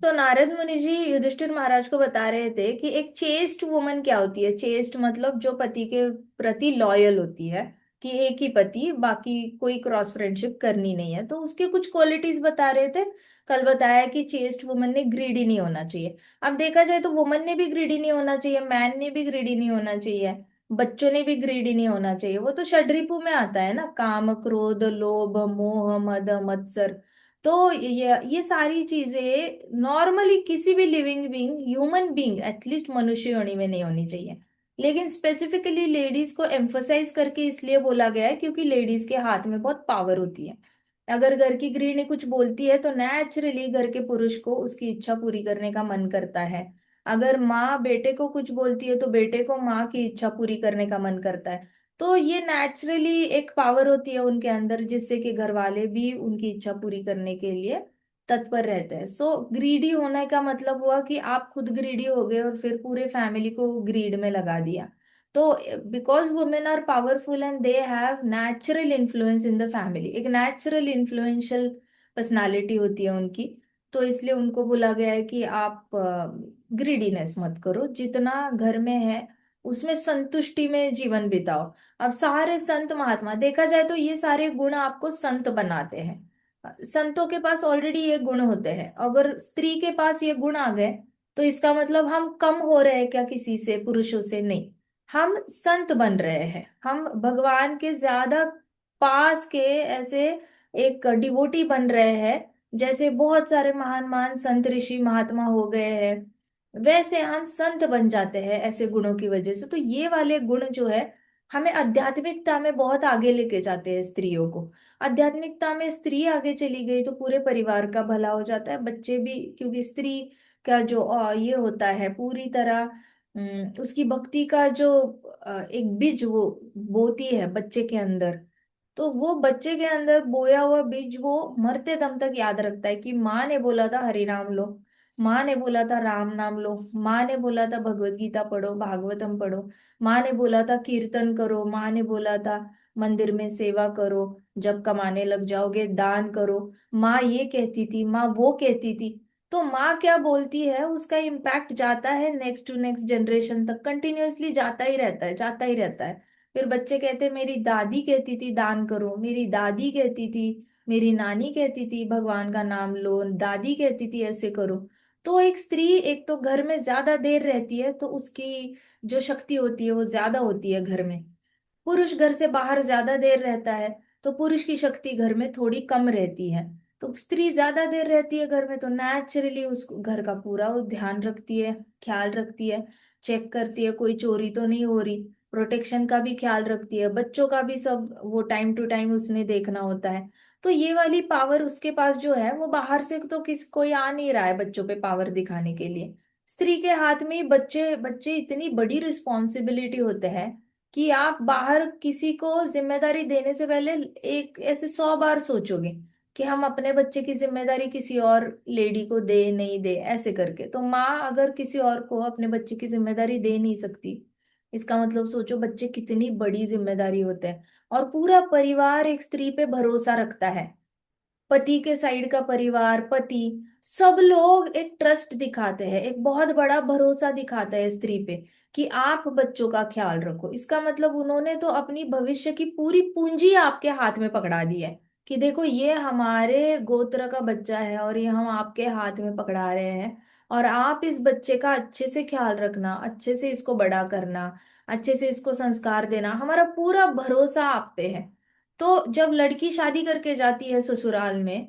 तो नारद मुनि जी युधिष्ठिर महाराज को बता रहे थे कि एक चेस्ट वुमन क्या होती है। चेस्ट मतलब जो पति के प्रति लॉयल होती है, कि एक ही पति, बाकी कोई क्रॉस फ्रेंडशिप करनी नहीं है। तो उसके कुछ क्वालिटीज बता रहे थे। कल बताया कि चेस्ट वुमन ने ग्रीडी नहीं होना चाहिए। अब देखा जाए तो वुमन ने भी ग्रीडी नहीं होना चाहिए, मैन ने भी ग्रीडी नहीं होना चाहिए, बच्चों ने भी ग्रीडी नहीं होना चाहिए। वो तो षड्रिपु में आता है ना, काम क्रोध लोभ मोह मद मत्सर। तो ये सारी चीजें नॉर्मली किसी भी living being, human being, at least मनुष्य योनि में नहीं होनी चाहिए। लेकिन स्पेसिफिकली लेडीज को एम्फोसाइज करके इसलिए बोला गया है क्योंकि लेडीज के हाथ में बहुत पावर होती है। अगर घर की गृहिणी कुछ बोलती है तो नेचुरली घर के पुरुष को उसकी इच्छा पूरी करने का मन करता है। अगर माँ बेटे को कुछ बोलती है तो बेटे को माँ की इच्छा पूरी करने का मन करता है। तो ये नेचुरली एक पावर होती है उनके अंदर, जिससे कि घर वाले भी उनकी इच्छा पूरी करने के लिए तत्पर रहते हैं। सो ग्रीडी होने का मतलब हुआ कि आप खुद ग्रीडी हो गए और फिर पूरे फैमिली को ग्रीड में लगा दिया। तो because women are powerful and they have natural influence in the family, एक नेचुरल इन्फ्लुएंशियल पर्सनालिटी होती है उनकी। तो इसलिए उनको बोला गया है कि आप ग्रीडीनेस मत करो, जितना घर में है उसमें संतुष्टि में जीवन बिताओ। अब सारे संत महात्मा देखा जाए तो ये सारे गुण आपको संत बनाते हैं। संतों के पास ऑलरेडी ये गुण होते हैं, अगर स्त्री के पास ये गुण आ गए तो इसका मतलब हम कम हो रहे हैं क्या किसी से, पुरुषों से? नहीं, हम संत बन रहे हैं, हम भगवान के ज्यादा पास के ऐसे एक डिवोटी बन रहे हैं। जैसे बहुत सारे महान महान संत ऋषि महात्मा हो गए हैं, वैसे हम संत बन जाते हैं ऐसे गुणों की वजह से। तो ये वाले गुण जो है हमें आध्यात्मिकता में बहुत आगे लेके जाते हैं स्त्रियों को। आध्यात्मिकता में स्त्री आगे चली गई तो पूरे परिवार का भला हो जाता है, बच्चे भी, क्योंकि स्त्री का जो ये होता है पूरी तरह उसकी भक्ति का जो एक बीज वो बोती है बच्चे के अंदर। तो वो बच्चे के अंदर बोया हुआ बीज वो मरते दम तक याद रखता है कि माँ ने बोला था हरि नाम लो, माँ ने बोला था राम नाम लो, माँ ने बोला था भगवत गीता पढ़ो, भागवतम पढ़ो, माँ ने बोला था कीर्तन करो, माँ ने बोला था मंदिर में सेवा करो, जब कमाने लग जाओगे दान करो। माँ ये कहती थी, माँ वो कहती थी। तो माँ क्या बोलती है उसका इम्पैक्ट जाता है नेक्स्ट टू नेक्स्ट जनरेशन तक, कंटिन्यूअसली जाता ही रहता है, जाता ही रहता है। फिर बच्चे कहते मेरी दादी कहती थी दान करो, मेरी दादी कहती थी, मेरी नानी कहती थी भगवान का नाम लो, दादी कहती थी ऐसे करो। तो एक स्त्री एक तो घर में ज्यादा देर रहती है तो उसकी जो शक्ति होती है वो ज्यादा होती है घर में। पुरुष घर से बाहर ज्यादा देर रहता है तो पुरुष की शक्ति घर में थोड़ी कम रहती है। तो स्त्री ज्यादा देर रहती है घर में तो नेचुरली उस घर का पूरा वो ध्यान रखती है, ख्याल रखती है, चेक करती है कोई चोरी तो नहीं हो रही, प्रोटेक्शन का भी ख्याल रखती है, बच्चों का भी सब वो टाइम टू टाइम उसने देखना होता है। तो ये वाली पावर उसके पास जो है वो बाहर से तो कोई आ नहीं रहा है बच्चों पे पावर दिखाने के लिए। स्त्री के हाथ में ही बच्चे बच्चे इतनी बड़ी रिस्पॉन्सिबिलिटी होते हैं कि आप बाहर किसी को जिम्मेदारी देने से पहले एक ऐसे 100 बार सोचोगे कि हम अपने बच्चे की जिम्मेदारी किसी और लेडी को दे नहीं दे, ऐसे करके। तो माँ अगर किसी और को अपने बच्चे की जिम्मेदारी दे नहीं सकती, इसका मतलब सोचो बच्चे कितनी बड़ी जिम्मेदारी होते हैं। और पूरा परिवार एक स्त्री पे भरोसा रखता है, पति के साइड का परिवार, पति, सब लोग एक ट्रस्ट दिखाते हैं, एक बहुत बड़ा भरोसा दिखाता है स्त्री पे कि आप बच्चों का ख्याल रखो। इसका मतलब उन्होंने तो अपनी भविष्य की पूरी पूंजी आपके हाथ में पकड़ा दी है कि देखो ये हमारे गोत्र का बच्चा है और ये हम आपके हाथ में पकड़ा रहे हैं, और आप इस बच्चे का अच्छे से ख्याल रखना, अच्छे से इसको बड़ा करना, अच्छे से इसको संस्कार देना, हमारा पूरा भरोसा आप पे है। तो जब लड़की शादी करके जाती है ससुराल में,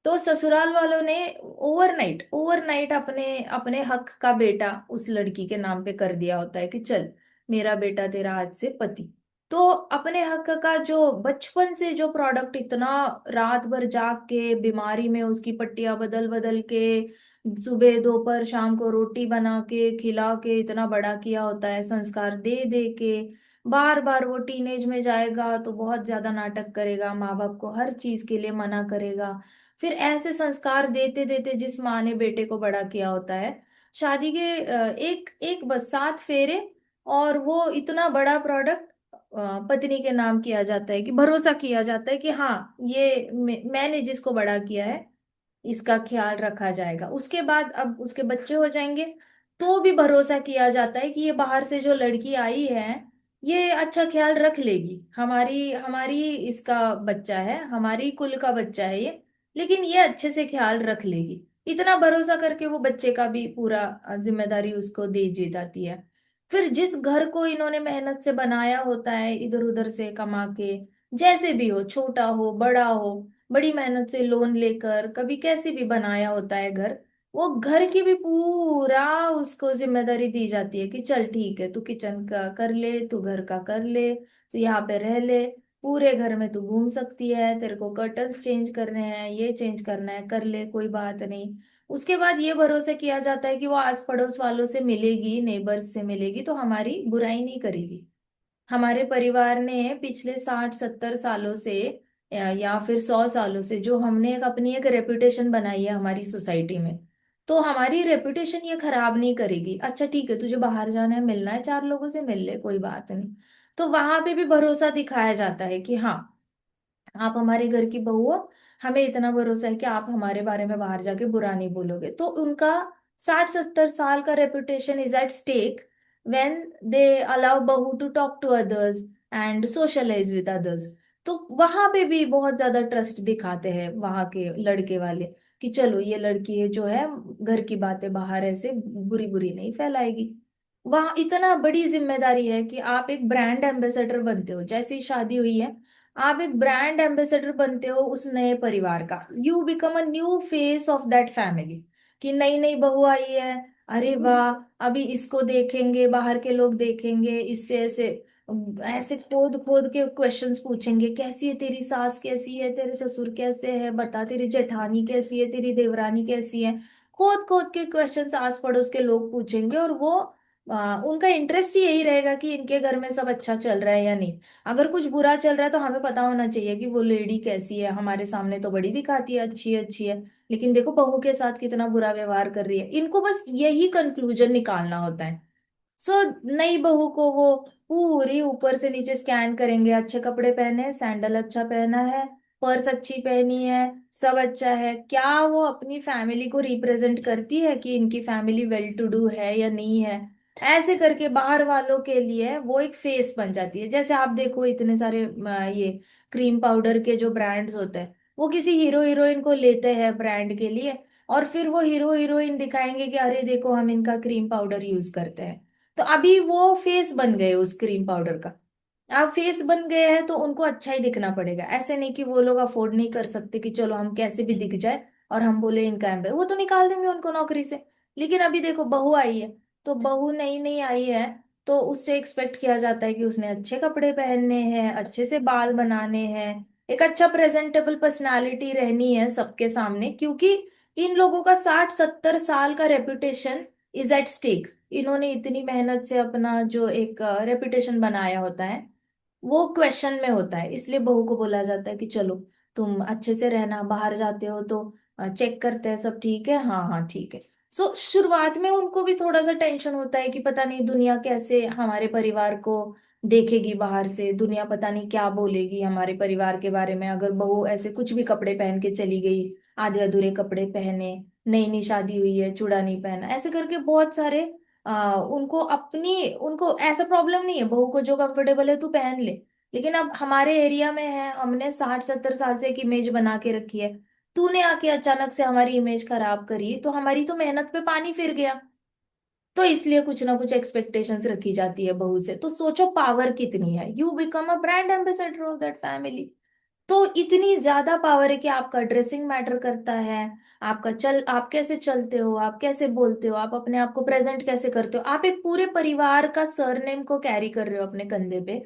तो ससुराल वालों ने ओवरनाइट ओवरनाइट अपने अपने हक का बेटा उस लड़की के नाम पे कर दिया होता है कि चल मेरा बेटा तेरा आज से पति। तो अपने हक का जो बचपन से जो प्रोडक्ट इतना रात भर जाग के बीमारी में उसकी पट्टियां बदल बदल के सुबह दोपहर शाम को रोटी बना के खिला के इतना बड़ा किया होता है, संस्कार दे दे के, बार बार वो टीनेज में जाएगा तो बहुत ज्यादा नाटक करेगा, माँ बाप को हर चीज के लिए मना करेगा। फिर ऐसे संस्कार देते देते जिस माँ ने बेटे को बड़ा किया होता है, शादी के एक एक बस 7 फेरे और वो इतना बड़ा प्रोडक्ट पत्नी के नाम किया जाता है कि भरोसा किया जाता है कि हाँ ये मैंने जिसको बड़ा किया है इसका ख्याल रखा जाएगा। उसके बाद अब उसके बच्चे हो जाएंगे तो भी भरोसा किया जाता है कि ये बाहर से जो लड़की आई है ये अच्छा ख्याल रख लेगी, हमारी हमारी इसका बच्चा है, हमारी कुल का बच्चा है ये, लेकिन ये अच्छे से ख्याल रख लेगी। इतना भरोसा करके वो बच्चे का भी पूरा जिम्मेदारी उसको दे दी जाती है। फिर जिस घर को इन्होंने मेहनत से बनाया होता है, इधर उधर से कमा के, जैसे भी हो, छोटा हो बड़ा हो, बड़ी मेहनत से लोन लेकर कभी कैसे भी बनाया होता है घर, वो घर की भी पूरा उसको जिम्मेदारी दी जाती है कि चल ठीक है, तू किचन का कर ले, तू घर का कर ले, तू यहाँ पे रह ले, पूरे घर में तू घूम सकती है, तेरे को कर्टन्स चेंज करने हैं, ये चेंज करना है, कर ले, कोई बात नहीं। उसके बाद ये भरोसा किया जाता है कि वो आस पड़ोस वालों से मिलेगी, नेबर्स से मिलेगी तो हमारी बुराई नहीं करेगी। हमारे परिवार ने पिछले 60-70 सालों से या फिर 100 सालों से जो हमने अपनी एक रेपुटेशन बनाई है हमारी सोसाइटी में, तो हमारी रेपुटेशन ये खराब नहीं करेगी। अच्छा ठीक है, तुझे बाहर जाना है, मिलना है, 4 लोगों से मिल ले, कोई बात नहीं। तो वहां पे भी भरोसा दिखाया जाता है कि हाँ, आप हमारे घर की बहू हो, हमें इतना भरोसा है कि आप हमारे बारे में बाहर जाके बुरा नहीं बोलोगे। तो उनका 60-70 साल का reputation is at stake when they allow बहू to talk to others and socialise with others. तो वहां पे भी बहुत ज्यादा ट्रस्ट दिखाते हैं वहां के लड़के वाले कि चलो ये लड़की है जो है घर की बातें बाहर ऐसे बुरी बुरी नहीं फैलाएगी। वहां इतना बड़ी जिम्मेदारी है कि आप एक ब्रांड एम्बेसडर बनते हो, जैसे ही शादी हुई है आप एक ब्रांड एम्बेसडर बनते हो उस नए परिवार का। You become a new face of that family. कि नई नई बहू आई है, अरे वाह, अभी इसको देखेंगे, बाहर के लोग देखेंगे, इससे ऐसे ऐसे खोद खोद के क्वेश्चंस पूछेंगे, कैसी है तेरी सास, कैसी है तेरे ससुर, कैसे है बता, तेरी जेठानी कैसी है, तेरी देवरानी कैसी है। खोद खोद के क्वेश्चंस आस पड़ोस के लोग पूछेंगे और वो उनका इंटरेस्ट ही यही रहेगा कि इनके घर में सब अच्छा चल रहा है या नहीं। अगर कुछ बुरा चल रहा है तो हमें पता होना चाहिए कि वो लेडी कैसी है, हमारे सामने तो बड़ी दिखाती है अच्छी है अच्छी है, लेकिन देखो बहू के साथ कितना बुरा व्यवहार कर रही है। इनको बस यही कंक्लूजन निकालना होता है। सो नई बहू को वो पूरी ऊपर से नीचे स्कैन करेंगे, अच्छे कपड़े पहने हैं, सैंडल अच्छा पहना है, पर्स अच्छी पहनी है, सब अच्छा है, क्या वो अपनी फैमिली को रिप्रेजेंट करती है कि इनकी फैमिली वेल टू डू है या नहीं है। ऐसे करके बाहर वालों के लिए वो एक फेस बन जाती है। जैसे आप देखो इतने सारे ये क्रीम पाउडर के जो ब्रांड्स होते हैं, वो किसी हीरो हीरोइन को लेते हैं ब्रांड के लिए, और फिर वो हीरो हीरोइन दिखाएंगे कि अरे देखो हम इनका क्रीम पाउडर यूज करते हैं। तो अभी वो फेस बन गए उस क्रीम पाउडर का। अब फेस बन गए हैं तो उनको अच्छा ही दिखना पड़ेगा, ऐसे नहीं कि वो लोग अफोर्ड नहीं कर सकते कि चलो हम कैसे भी दिख जाए और हम बोले इनका एम्बे, वो तो निकाल देंगे उनको नौकरी से। लेकिन अभी देखो बहू आई है, तो बहू नई नई आई है, तो उससे एक्सपेक्ट किया जाता है कि उसने अच्छे कपड़े पहनने हैं, अच्छे से बाल बनाने हैं, एक अच्छा प्रेजेंटेबल पर्सनालिटी रहनी है सबके सामने, क्योंकि इन लोगों का 60-70 साल का रेपुटेशन इज एट स्टेक। इन्होंने इतनी मेहनत से अपना जो एक रेपुटेशन बनाया होता है वो क्वेश्चन में होता है। इसलिए बहू को बोला जाता है कि चलो तुम अच्छे से रहना, बाहर जाते हो तो चेक करते हैं सब ठीक है, हाँ हाँ ठीक है। सो शुरुआत में उनको भी थोड़ा सा टेंशन होता है कि पता नहीं दुनिया कैसे हमारे परिवार को देखेगी, बाहर से दुनिया पता नहीं क्या बोलेगी हमारे परिवार के बारे में अगर बहू ऐसे कुछ भी कपड़े पहन के चली गई, आधे अधूरे कपड़े पहने, नई नई शादी हुई है चूड़ा नहीं पहना, ऐसे करके बहुत सारे उनको ऐसा प्रॉब्लम नहीं है, बहू को जो कंफर्टेबल है तू पहन ले। लेकिन अब हमारे एरिया में है, हमने 60-70 साल से एक इमेज बना के रखी है, तूने आके अचानक से हमारी इमेज खराब करी तो हमारी तो मेहनत पे पानी फिर गया। तो इसलिए कुछ ना कुछ एक्सपेक्टेशंस रखी जाती है बहू से। तो सोचो पावर कितनी है, you become a brand ambassador of that family. तो इतनी ज्यादा पावर है कि आपका ड्रेसिंग मैटर करता है, आपका चल, आप कैसे चलते हो, आप कैसे बोलते हो, आप अपने आप को प्रेजेंट कैसे करते हो, आप एक पूरे परिवार का सरनेम को कैरी कर रहे हो अपने कंधे पे,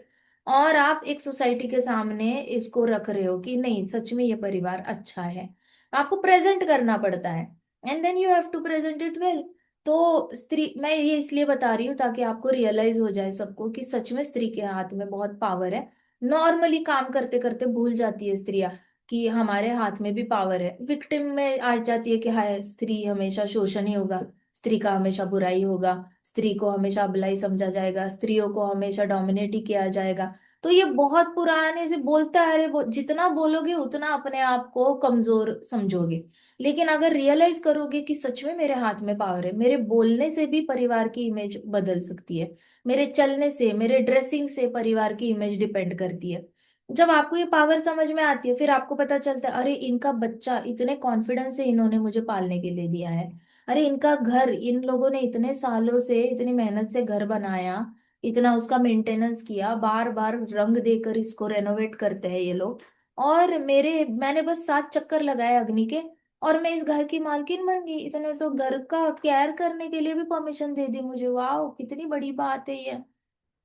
और आप एक सोसाइटी के सामने इसको रख रहे हो कि नहीं सच में ये परिवार अच्छा है। आपको प्रेजेंट करना पड़ता है, and then you have to present it well. तो स्त्री, मैं ये इसलिए बता रही हूँ ताकि आपको रियलाइज हो जाए सबको कि सच में स्त्री के हाथ में बहुत पावर है। नॉर्मली काम करते करते भूल जाती है स्त्रियां कि हमारे हाथ में भी पावर है, विक्टिम में आ जाती है कि हाय स्त्री हमेशा शोषण ही होगा, स्त्री का हमेशा बुराई होगा, स्त्री को हमेशा अबलाई समझा जाएगा, स्त्रियों को हमेशा डोमिनेट ही किया जाएगा। तो ये बहुत पुराने से बोलता है, अरे जितना बोलोगे उतना अपने आप को कमजोर समझोगे। लेकिन अगर रियलाइज करोगे कि सच में मेरे हाथ में पावर है, मेरे बोलने से भी परिवार की इमेज बदल सकती है, मेरे चलने से, मेरे ड्रेसिंग से परिवार की इमेज डिपेंड करती है। जब आपको ये पावर समझ में आती है, फिर आपको पता चलता है अरे इनका बच्चा इतने कॉन्फिडेंस से इन्होंने मुझे पालने के लिए दिया है, अरे इनका घर इन लोगों ने इतने सालों से इतनी मेहनत से घर बनाया, इतना उसका मेंटेनेंस किया, बार बार रंग देकर इसको रेनोवेट करते हैं ये लोग, और मैंने बस 7 चक्कर लगाए अग्नि के और मैं इस घर की मालकिन बन गई। इतने तो घर का केयर करने के लिए भी परमिशन दे दी मुझे, वाह कितनी बड़ी बात है ये।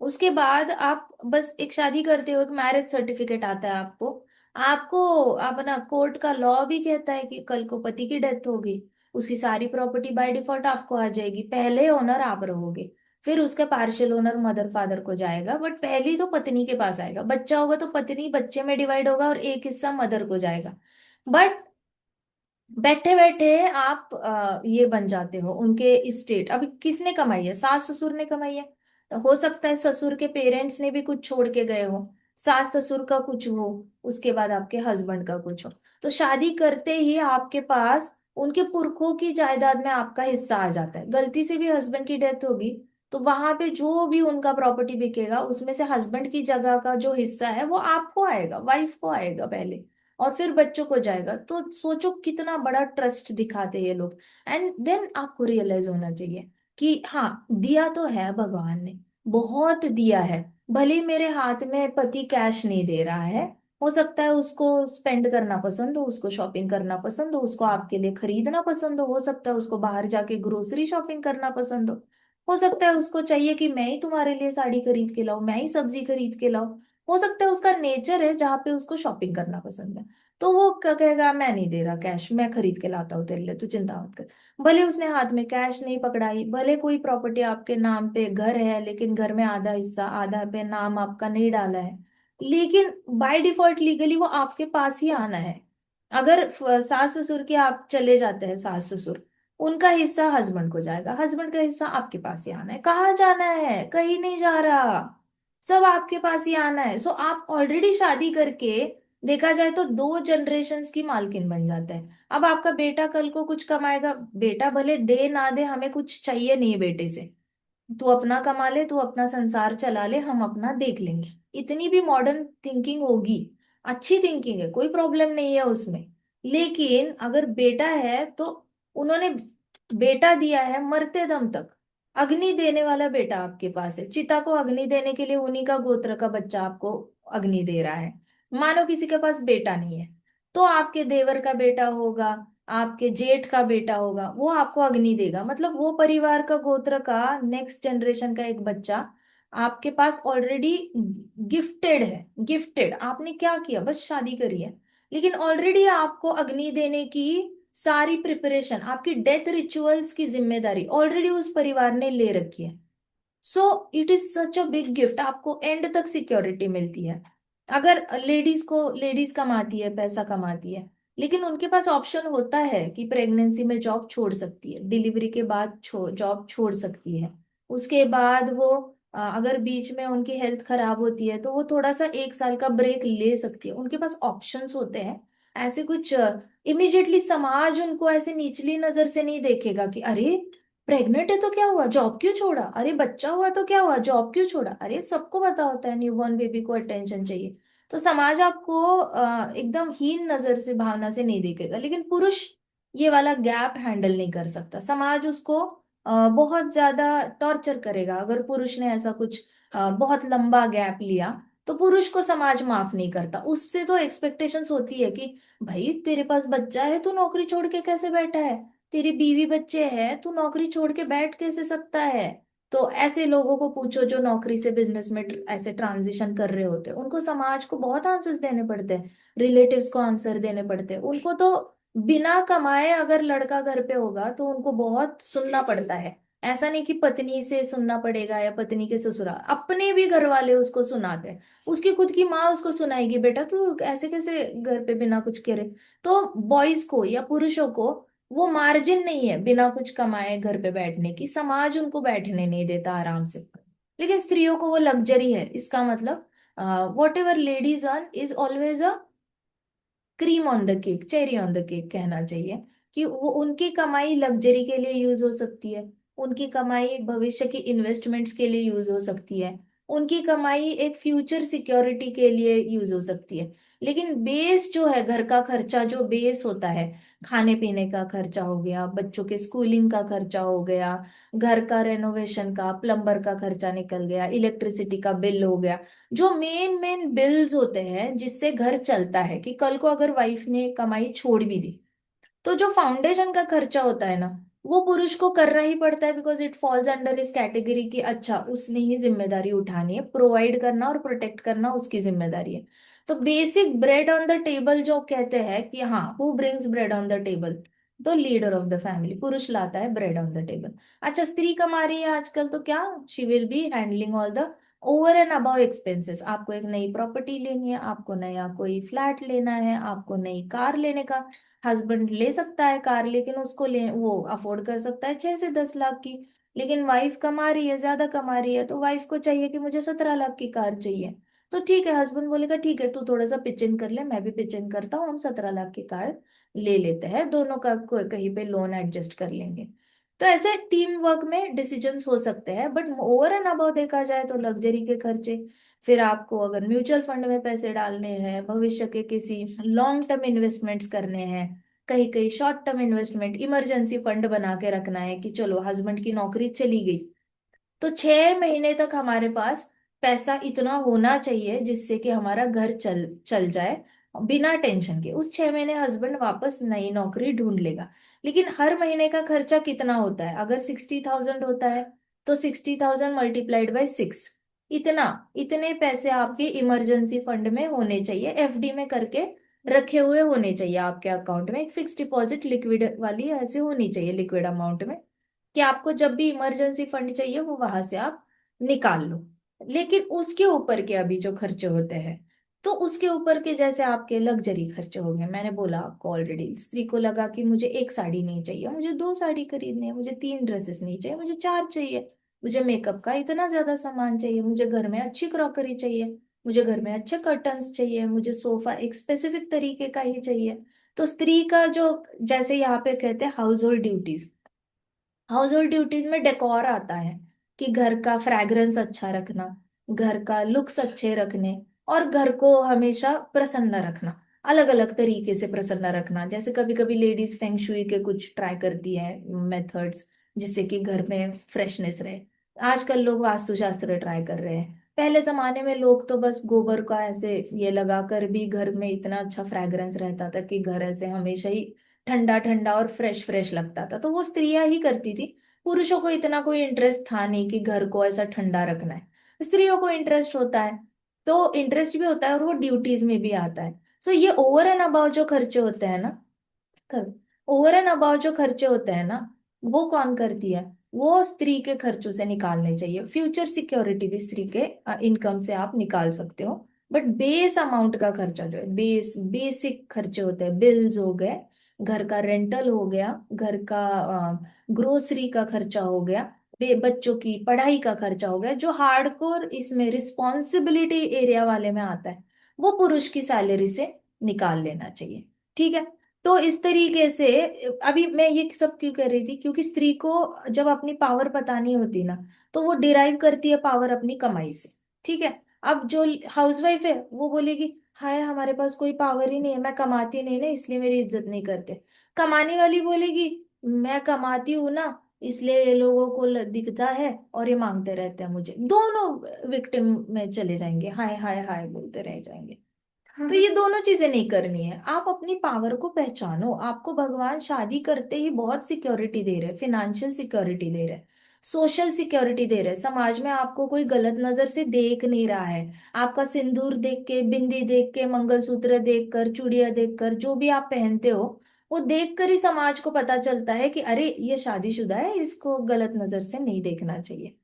उसके बाद आप बस एक शादी करते हो, एक मैरिज सर्टिफिकेट आता है आपको, आपको अपना कोर्ट का लॉ भी कहता है कि कल को पति की डेथ होगी, उसकी सारी प्रॉपर्टी बाय डिफॉल्ट आपको आ जाएगी, पहले ओनर आप रहोगे, फिर उसके पार्शियल ओनर मदर फादर को जाएगा, बट पहली तो पत्नी के पास आएगा, बच्चा होगा तो पत्नी बच्चे में डिवाइड होगा और एक हिस्सा मदर को जाएगा। बट बैठे बैठे आप ये बन जाते हो उनके इस्टेट। अब किसने कमाई है? सास ससुर ने कमाई है। तो हो सकता है ससुर के पेरेंट्स ने भी कुछ छोड़ के गए हो, सास ससुर का कुछ हो, उसके बाद आपके हस्बैंड का कुछ हो, तो शादी करते ही आपके पास उनके पुरखों की जायदाद में आपका हिस्सा आ जाता है। गलती से भी हस्बैंड की डेथ होगी तो वहां पे जो भी उनका प्रॉपर्टी बिकेगा उसमें से हस्बैंड की जगह का जो हिस्सा है वो आपको आएगा, वाइफ को आएगा पहले, और फिर बच्चों को जाएगा। तो सोचो कितना बड़ा ट्रस्ट दिखाते हैं ये लोग। एंड देन आपको रियलाइज होना चाहिए कि हाँ दिया तो है भगवान ने, बहुत दिया है, भले ही मेरे हाथ में पति कैश नहीं दे रहा है, हो सकता है उसको स्पेंड करना पसंद हो, उसको शॉपिंग करना पसंद हो, उसको आपके लिए खरीदना पसंद हो सकता है उसको बाहर जाके ग्रोसरी शॉपिंग करना पसंद हो सकता है उसको चाहिए कि मैं ही तुम्हारे लिए साड़ी खरीद के लाऊं, मैं ही सब्जी खरीद के लाऊं, हो सकता है उसका नेचर है जहाँ पे उसको शॉपिंग करना पसंद है। तो वो क्या कहेगा, मैं नहीं दे रहा कैश, मैं खरीद के लाता हूँ तेरे लिए, तू चिंता मत कर। भले उसने हाथ में कैश नहीं पकड़ाई, भले कोई प्रॉपर्टी आपके नाम पे घर है लेकिन घर में आधा हिस्सा आधा पे नाम आपका नहीं डाला है, लेकिन बाय डिफॉल्ट लीगली वो आपके पास ही आना है। अगर सास ससुर के आप चले जाते हैं, सास ससुर, उनका हिस्सा हस्बैंड को जाएगा, हस्बैंड का हिस्सा आपके पास ही आना है। कहाँ जाना है? कहीं नहीं जा रहा, सब आपके पास ही आना है। सो आप ऑलरेडी शादी करके देखा जाए तो 2 जनरेशन्स की मालकिन बन जाता है। अब आपका बेटा कल को कुछ कमाएगा, बेटा भले दे ना दे, हमें कुछ चाहिए नहीं बेटे से, तू अपना कमा ले, तू अपना संसार चला ले, हम अपना देख लेंगे। इतनी भी मॉडर्न थिंकिंग होगी, अच्छी थिंकिंग है, कोई प्रॉब्लम नहीं है उसमें। लेकिन अगर बेटा है तो उन्होंने बेटा दिया है मरते दम तक, अग्नि देने वाला बेटा आपके पास है, चिता को अग्नि देने के लिए उन्हीं का गोत्र का बच्चा आपको अग्नि दे रहा है। मानो किसी के पास बेटा नहीं है, तो आपके देवर का बेटा होगा, आपके जेठ का बेटा होगा, वो आपको अग्नि देगा, मतलब वो परिवार का गोत्र का नेक्स्ट जनरेशन का एक बच्चा आपके पास ऑलरेडी गिफ्टेड है। गिफ्टेड आपने क्या किया? बस शादी करी है, लेकिन ऑलरेडी आपको अग्नि देने की सारी प्रिपरेशन, आपकी डेथ रिचुअल्स की जिम्मेदारी ऑलरेडी उस परिवार ने ले रखी है। So it is such a big gift, आपको एंड तक सिक्योरिटी मिलती है। अगर लेडीज कमाती है, पैसा कमाती है, लेकिन उनके पास ऑप्शन होता है कि प्रेगनेंसी में जॉब छोड़ सकती है, डिलीवरी के बाद जॉब छोड़ सकती है, उसके बाद वो अगर बीच में उनकी हेल्थ खराब होती है तो वो थोड़ा सा 1 साल का ब्रेक ले सकती है, उनके पास ऑप्शंस होते हैं। ऐसे कुछ इमिजिएटली समाज उनको ऐसे निचली नजर से नहीं देखेगा कि अरे प्रेग्नेंट है तो क्या हुआ, जॉब क्यों छोड़ा, अरे बच्चा हुआ तो क्या हुआ, जॉब क्यों छोड़ा। अरे सबको पता होता है न्यूबॉर्न बेबी को अटेंशन चाहिए। तो समाज आपको एकदम हीन नजर से, भावना से नहीं देखेगा, लेकिन पुरुष ये वाला गैप हैंडल नहीं कर सकता, समाज उसको बहुत ज्यादा टॉर्चर करेगा। अगर पुरुष ने ऐसा कुछ बहुत लंबा गैप लिया तो पुरुष को समाज माफ नहीं करता, उससे तो एक्सपेक्टेशंस होती है कि भाई तेरे पास बच्चा है, तू नौकरी छोड़ के कैसे बैठा है, तेरी बीवी बच्चे हैं, तू नौकरी छोड़ के बैठ कैसे सकता है। तो ऐसे लोगों को पूछो जो नौकरी से बिजनेस में ऐसे ट्रांजिशन कर रहे होते हैं, उनको समाज को बहुत आंसर्स देने पड़ते हैं, रिलेटिव्स को आंसर देने पड़ते हैं उनको। तो बिना कमाए अगर लड़का घर पे होगा तो उनको बहुत सुनना पड़ता है। ऐसा नहीं कि पत्नी से सुनना पड़ेगा या पत्नी के ससुराल, अपने भी घर वाले उसको सुनाते हैं, उसकी खुद की माँ उसको सुनाएगी बेटा तू ऐसे कैसे घर पे बिना कुछ करे। तो बॉयज को या पुरुषों को वो मार्जिन नहीं है बिना कुछ कमाए घर पे बैठने की, समाज उनको बैठने नहीं देता आराम से। लेकिन स्त्रियों को वो लग्जरी है, इसका मतलब what ever ladies earn is always a cream on the cake, cherry on the cake कहना चाहिए। कि वो उनकी कमाई लग्जरी के लिए यूज हो सकती है, उनकी कमाई भविष्य की इन्वेस्टमेंट्स के लिए यूज हो सकती है, उनकी कमाई एक फ्यूचर सिक्योरिटी के लिए यूज हो सकती है। लेकिन बेस जो है, घर का खर्चा जो बेस होता है, खाने पीने का खर्चा हो गया, बच्चों के स्कूलिंग का खर्चा हो गया, घर का रेनोवेशन का, प्लम्बर का खर्चा निकल गया, इलेक्ट्रिसिटी का बिल हो गया, जो मेन मेन बिल्स होते हैं जिससे घर चलता है, कि कल को अगर वाइफ ने कमाई छोड़ भी दी, तो जो फाउंडेशन का खर्चा होता है ना, वो पुरुष को करना ही पड़ता है, बिकॉज इट फॉल्स अंडर इस कैटेगरी की। अच्छा, उसने ही जिम्मेदारी उठानी है, प्रोवाइड करना और प्रोटेक्ट करना उसकी जिम्मेदारी है। तो basic bread on the table जो कहते हैं कि हाँ, who brings bread on the table, तो लीडर ऑफ द फैमिली, पुरुष लाता है ब्रेड ऑन द टेबल। अच्छा, स्त्री कमा रही है आजकल, तो क्या, she will be handling all the over and above expenses. आपको एक नई प्रॉपर्टी लेनी है, आपको नया कोई फ्लैट लेना है, आपको नई कार लेने का, हस्बैंड ले सकता है कार, लेकिन उसको ले वो अफोर्ड कर सकता है 6 से 10 लाख की। लेकिन वाइफ कमा रही है, ज्यादा कमा रही है, तो वाइफ को चाहिए कि मुझे 17 लाख की कार चाहिए। तो ठीक है, हस्बैंड बोलेगा ठीक है, तू थोड़ा सा पिच इन कर ले, मैं भी पिच इन करता हूँ, हम 17 लाख की कार ले लेते हैं, दोनों का कहीं पे लोन एडजस्ट कर लेंगे। तो ऐसे टीम वर्क में डिसीजंस हो सकते हैं, बट ओवर एंड अबाउ देखा जाए तो लग्जरी के खर्चे, फिर आपको अगर म्यूचुअल फंड में पैसे डालने हैं, भविष्य के किसी लॉन्ग टर्म इन्वेस्टमेंट्स करने हैं, कहीं कहीं short term investment, emergency fund बना के रखना है कि चलो हस्बैंड की नौकरी चली गई, तो 6 महीने तक हमारे पास पैसा इतना होना चाहिए जिससे कि हमारा घर चल चल जाए बिना टेंशन के। उस 6 महीने हस्बैंड वापस नई नौकरी ढूंढ लेगा। लेकिन हर महीने का खर्चा कितना होता है, अगर 60,000 होता है, तो 60,000 मल्टीप्लाइड बाई 6, इतना, इतने पैसे आपके इमरजेंसी फंड में होने चाहिए, एफडी में करके रखे हुए होने चाहिए आपके अकाउंट में, एक फिक्स डिपॉजिट लिक्विड वाली ऐसे होनी चाहिए, लिक्विड अमाउंट में, कि आपको जब भी इमरजेंसी फंड चाहिए वो वहां से आप निकाल लो। लेकिन उसके ऊपर के अभी जो खर्चे होते हैं, तो उसके ऊपर के जैसे आपके लग्जरी खर्चे हो गए, मैंने बोला आपको ऑलरेडी, स्त्री को लगा कि मुझे एक साड़ी नहीं चाहिए, मुझे 2 साड़ी खरीदनी है, मुझे 3 ड्रेसेस नहीं चाहिए, मुझे 4 चाहिए, मुझे मेकअप का इतना ज्यादा सामान चाहिए, मुझे घर में अच्छी क्रॉकरी चाहिए, मुझे घर में अच्छे कर्टन्स चाहिए, मुझे सोफा एक स्पेसिफिक तरीके का ही चाहिए। तो स्त्री का जो, जैसे यहाँ पे कहते हैं house hold duties, house hold duties में डेकोर आता है, कि घर का फ्रैग्रेंस अच्छा रखना, घर का लुक्स अच्छे रखने, और घर को हमेशा प्रसन्न रखना, अलग अलग तरीके से प्रसन्न रखना। जैसे कभी कभी लेडीज फेंग शुई के कुछ ट्राई करती है मेथड्स, जिससे कि घर में फ्रेशनेस रहे। आजकल लोग वास्तुशास्त्र ट्राई कर रहे हैं। पहले जमाने में लोग तो बस गोबर का ऐसे ये लगा कर भी घर में इतना अच्छा फ्रैग्रेंस रहता था कि घर ऐसे हमेशा ही ठंडा ठंडा और फ्रेश फ्रेश लगता था, तो वो स्त्रियां ही करती थी। पुरुषों को इतना कोई इंटरेस्ट था नहीं कि घर को ऐसा ठंडा रखना है, स्त्रियों को इंटरेस्ट होता है, तो इंटरेस्ट भी होता है और वो ड्यूटीज में भी आता है। सो ये ओवर एंड अबाउ जो खर्चे होते हैं ना, ओवर एंड अबाउ जो खर्चे होते हैं ना, वो कौन करती है, वो स्त्री के खर्चों से निकालने चाहिए। फ्यूचर सिक्योरिटी भी स्त्री के इनकम से आप निकाल सकते हो, बट बेस अमाउंट का खर्चा जो है, बेसिक खर्चे होते हैं, बिल्स हो गए, घर का रेंटल हो गया, घर का ग्रोसरी का खर्चा हो गया, बच्चों की पढ़ाई का खर्चा हो गया, जो हार्डकोर इसमें रिस्पॉन्सिबिलिटी एरिया वाले में आता है, वो पुरुष की सैलरी से निकाल लेना चाहिए। ठीक है। तो इस तरीके से, अभी मैं ये सब क्यों कर रही थी, क्योंकि स्त्री को जब अपनी पावर पता नहीं होती ना, तो वो डिराइव करती है पावर अपनी कमाई से। ठीक है। अब जो हाउसवाइफ है वो बोलेगी, हाय हमारे पास कोई पावर ही नहीं है, मैं कमाती नहीं ना इसलिए मेरी इज्जत नहीं करते। कमाने वाली बोलेगी, मैं कमाती हूँ ना, इसलिए ये लोगों को दिखता है और ये मांगते रहते हैं मुझे। दोनों विक्टिम में चले जाएंगे, हाय हाय हाय बोलते रह जाएंगे। तो ये दोनों चीजें नहीं करनी है, आप अपनी पावर को पहचानो। आपको भगवान शादी करते ही बहुत सिक्योरिटी दे रहे, फाइनेंशियल सिक्योरिटी दे रहे, सोशल सिक्योरिटी दे रहे, समाज में आपको कोई गलत नजर से देख नहीं रहा है। आपका सिंदूर देख के, बिंदी देख के, मंगलसूत्र देख कर, चूड़ियां देख कर, जो भी आप पहनते हो, वो देख कर ही समाज को पता चलता है कि अरे ये शादीशुदा है, इसको गलत नजर से नहीं देखना चाहिए।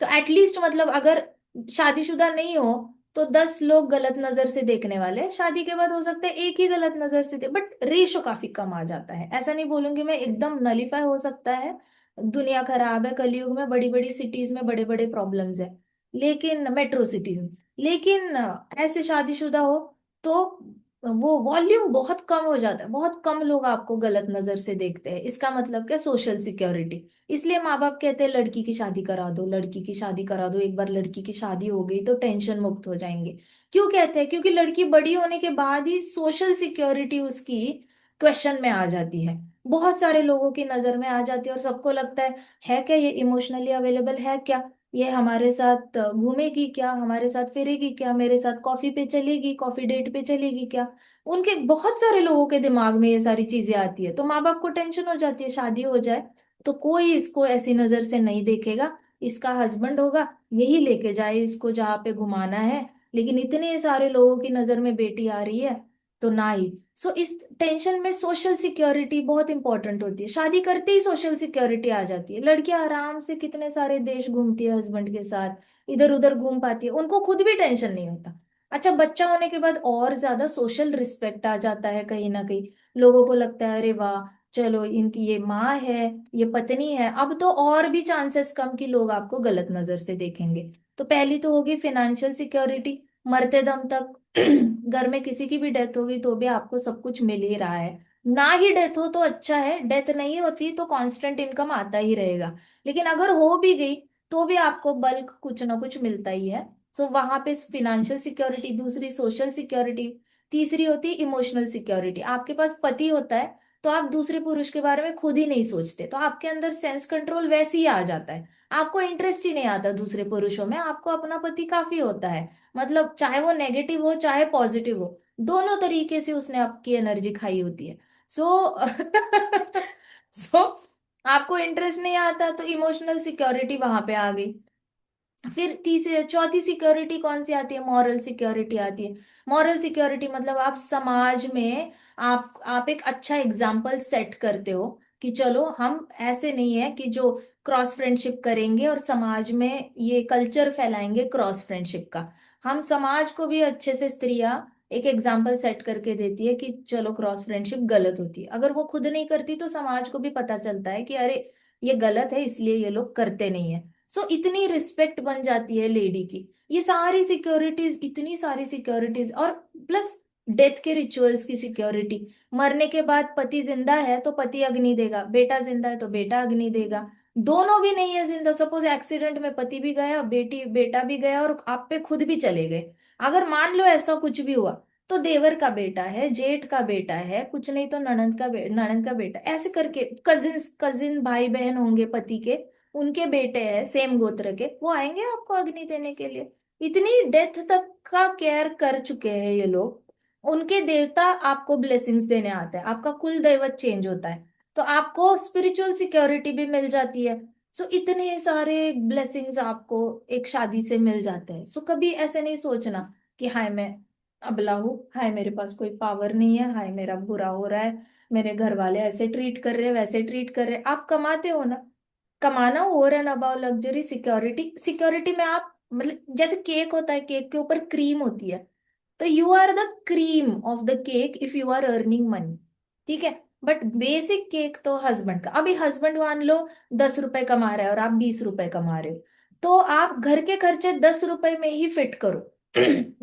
तो एटलीस्ट मतलब अगर शादीशुदा नहीं हो, तो 10 लोग गलत नजर से देखने वाले हैं, शादी के बाद हो सकता है एक ही गलत नजर से बट रेशो काफी कम आ जाता है। ऐसा नहीं बोलूंगी मैं, एकदम नलीफाई हो सकता है, दुनिया खराब है, कलयुग में बड़ी बड़ी सिटीज में बड़े बड़े प्रॉब्लम्स है, लेकिन मेट्रो सिटीज में, लेकिन ऐसे शादीशुदा हो तो वो वॉल्यूम बहुत कम हो जाता है, बहुत कम लोग आपको गलत नजर से देखते हैं। इसका मतलब क्या, सोशल सिक्योरिटी। इसलिए माँ बाप कहते हैं लड़की की शादी करा दो, लड़की की शादी करा दो, एक बार लड़की की शादी हो गई तो टेंशन मुक्त हो जाएंगे। क्यों कहते हैं? क्योंकि लड़की बड़ी होने के बाद ही सोशल सिक्योरिटी उसकी क्वेश्चन में आ जाती है, बहुत सारे लोगों की नजर में आ जाती है, और सबको लगता है क्या ये इमोशनली अवेलेबल है क्या, ये हमारे साथ घूमेगी क्या, हमारे साथ फिरेगी क्या, मेरे साथ कॉफी पे चलेगी, कॉफी डेट पे चलेगी क्या। उनके बहुत सारे लोगों के दिमाग में ये सारी चीजें आती है, तो माँ बाप को टेंशन हो जाती है शादी हो जाए तो कोई इसको ऐसी नजर से नहीं देखेगा, इसका हस्बैंड होगा, यही लेके जाए इसको जहाँ पे घुमाना है। लेकिन इतने सारे लोगों की नजर में बेटी आ रही है तो ना ही। सो इस टेंशन में सोशल सिक्योरिटी बहुत इंपॉर्टेंट होती है। शादी करते ही सोशल सिक्योरिटी आ जाती है, लड़कियां आराम से कितने सारे देश घूमती है हस्बैंड के साथ, इधर उधर घूम पाती है, उनको खुद भी टेंशन नहीं होता। अच्छा, बच्चा होने के बाद और ज्यादा सोशल रिस्पेक्ट आ जाता है कहीं ना कहीं। लोगों को लगता है अरे वाह, चलो इनकी ये माँ है, ये पत्नी है, अब तो और भी चांसेस कम कि लोग आपको गलत नजर से देखेंगे। तो पहली तो होगी फिनेंशियल सिक्योरिटी, मरते दम तक घर में किसी की भी डेथ होगी तो भी आपको सब कुछ मिल ही रहा है। ना ही डेथ हो तो अच्छा है, डेथ नहीं होती तो कांस्टेंट इनकम आता ही रहेगा। लेकिन अगर हो भी गई तो भी आपको बल्क कुछ ना कुछ मिलता ही है। सो वहां पे फिनेंशियल सिक्योरिटी, दूसरी सोशल सिक्योरिटी, तीसरी होती है इमोशनल सिक्योरिटी। आपके पास पति होता है तो आप दूसरे पुरुष के बारे में खुद ही नहीं सोचते, तो आपके अंदर सेंस कंट्रोल वैसे ही आ जाता है, आपको इंटरेस्ट ही नहीं आता दूसरे पुरुषों में, आपको अपना पति काफी होता है। मतलब चाहे वो नेगेटिव हो चाहे पॉजिटिव हो, दोनों तरीके से उसने आपकी एनर्जी खाई होती है। सो सो आपको इंटरेस्ट नहीं आता तो इमोशनल सिक्योरिटी वहां पे आ गई। फिर तीसरी चौथी सिक्योरिटी कौन सी आती है? मॉरल सिक्योरिटी आती है। मॉरल सिक्योरिटी मतलब आप समाज में आप एक अच्छा एग्जाम्पल सेट करते हो कि चलो हम ऐसे नहीं है कि जो क्रॉस फ्रेंडशिप करेंगे और समाज में ये कल्चर फैलाएंगे क्रॉस फ्रेंडशिप का। हम समाज को भी अच्छे से, स्त्रियां एक एग्जाम्पल सेट करके देती है कि चलो क्रॉस फ्रेंडशिप गलत होती है। अगर वो खुद नहीं करती तो समाज को भी पता चलता है कि अरे ये गलत है, इसलिए ये लोग करते नहीं है। सो इतनी रिस्पेक्ट बन जाती है लेडी की। ये सारी सिक्योरिटीज, इतनी सारी सिक्योरिटीज, और प्लस डेथ के रिचुअल्स की सिक्योरिटी। मरने के बाद पति जिंदा है तो पति अग्नि देगा, बेटा जिंदा है तो बेटा अग्नि देगा। दोनों भी नहीं है जिंदा, सपोज एक्सीडेंट में पति भी गया, बेटी बेटा भी गया, और आप पे खुद भी चले गए। अगर मान लो ऐसा कुछ भी हुआ तो देवर का बेटा है, जेठ का बेटा है, कुछ नहीं तो ननंद का बेटा, ऐसे करके कजिन भाई बहन होंगे पति के, उनके बेटे हैं सेम गोत्र के, वो आएंगे आपको अग्नि देने के लिए। इतनी डेथ तक का केयर कर चुके हैं ये लोग। उनके देवता आपको ब्लेसिंग्स देने आते हैं, आपका कुल दैवत चेंज होता है, तो आपको स्पिरिचुअल सिक्योरिटी भी मिल जाती है। सो इतने सारे ब्लेसिंग्स आपको एक शादी से मिल जाते हैं। सो कभी ऐसे नहीं सोचना कि हाय मैं अबला हूँ, हाय मेरे पास कोई पावर नहीं है, हाय मेरा बुरा हो रहा है, मेरे घर वाले ऐसे ट्रीट कर रहे हैं, वैसे ट्रीट कर रहे हैं। आप कमाते हो ना, कमाना over and above luxury, security, security में आप मतलब जैसे केक होता है, केक के ऊपर क्रीम होती है, तो you are the cream of the cake if you are earning money, ठीक है। बट बेसिक केक तो हस्बैंड का। अभी हस्बैंड मान लो 10 रुपए कमा रहा है और आप 20 रुपए कमा रहे हो, तो आप घर के खर्चे 10 रुपए में ही फिट करो।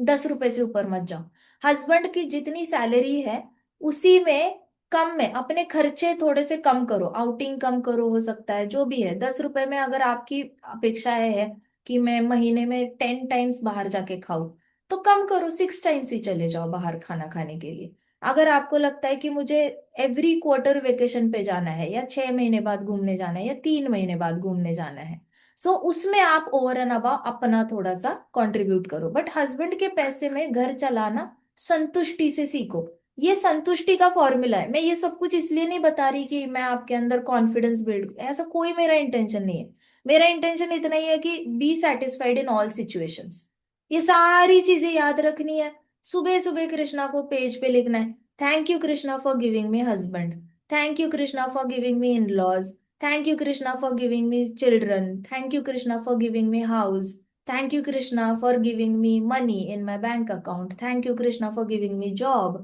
10 रुपए से ऊपर मत जाओ। हस्बैंड की जितनी सैलरी है उसी में कम में अपने खर्चे थोड़े से कम करो, आउटिंग कम करो, हो सकता है जो भी है। 10 रुपए में अगर आपकी अपेक्षा है कि मैं महीने में 10 टाइम्स बाहर जाके खाऊं, तो कम करो, 6 टाइम्स ही चले जाओ बाहर खाना खाने के लिए। अगर आपको लगता है कि मुझे एवरी क्वार्टर वेकेशन पे जाना है, या 6 महीने बाद घूमने जाना है, या 3 महीने बाद घूमने जाना है, सो उसमें आप ओवर एंड अबाउ अपना थोड़ा सा कंट्रीब्यूट करो। बट हस्बैंड के पैसे में घर चलाना संतुष्टि से सीखो। ये संतुष्टि का फॉर्मूला है। मैं ये सब कुछ इसलिए नहीं बता रही कि मैं आपके अंदर कॉन्फिडेंस बिल्ड, ऐसा कोई मेरा इंटेंशन नहीं है। मेरा इंटेंशन इतना ही है कि B satisfied in all situations. ये सारी चीजें याद रखनी है। सुबह सुबह कृष्णा को पेज पे लिखना है, thank you Krishna for giving me husband, thank you Krishna for giving me in laws, thank you Krishna for giving me children, thank you Krishna for giving me house, thank you Krishna for giving me money in my bank account, thank you Krishna for giving me job,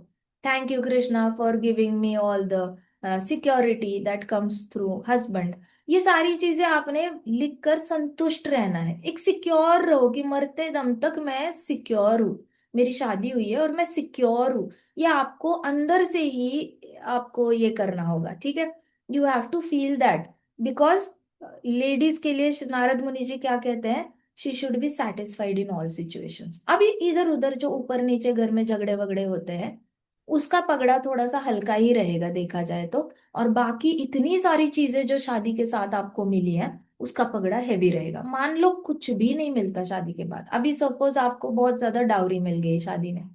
thank you Krishna for giving me all the security that comes through husband, ये सारी चीजें आपने लिख कर संतुष्ट रहना है। एक सिक्योर रहो कि मरते दम तक मैं सिक्योर हूँ, मेरी शादी हुई है और मैं सिक्योर हूँ। ये आपको अंदर से ही आपको ये करना होगा, ठीक है। You have to feel that, because ladies के लिए नारद मुनि जी क्या कहते हैं, she should be satisfied in all situations. अभी इधर उधर जो ऊपर नीचे घर में झगड़े वगड़े होते हैं, उसका पगड़ा थोड़ा सा हल्का ही रहेगा देखा जाए तो, और बाकी इतनी सारी चीजें जो शादी के साथ आपको मिली है, उसका पगड़ा हैवी रहेगा। मान लो कुछ भी नहीं मिलता शादी के बाद, अभी सपोज आपको बहुत ज्यादा डाउरी मिल गई शादी में,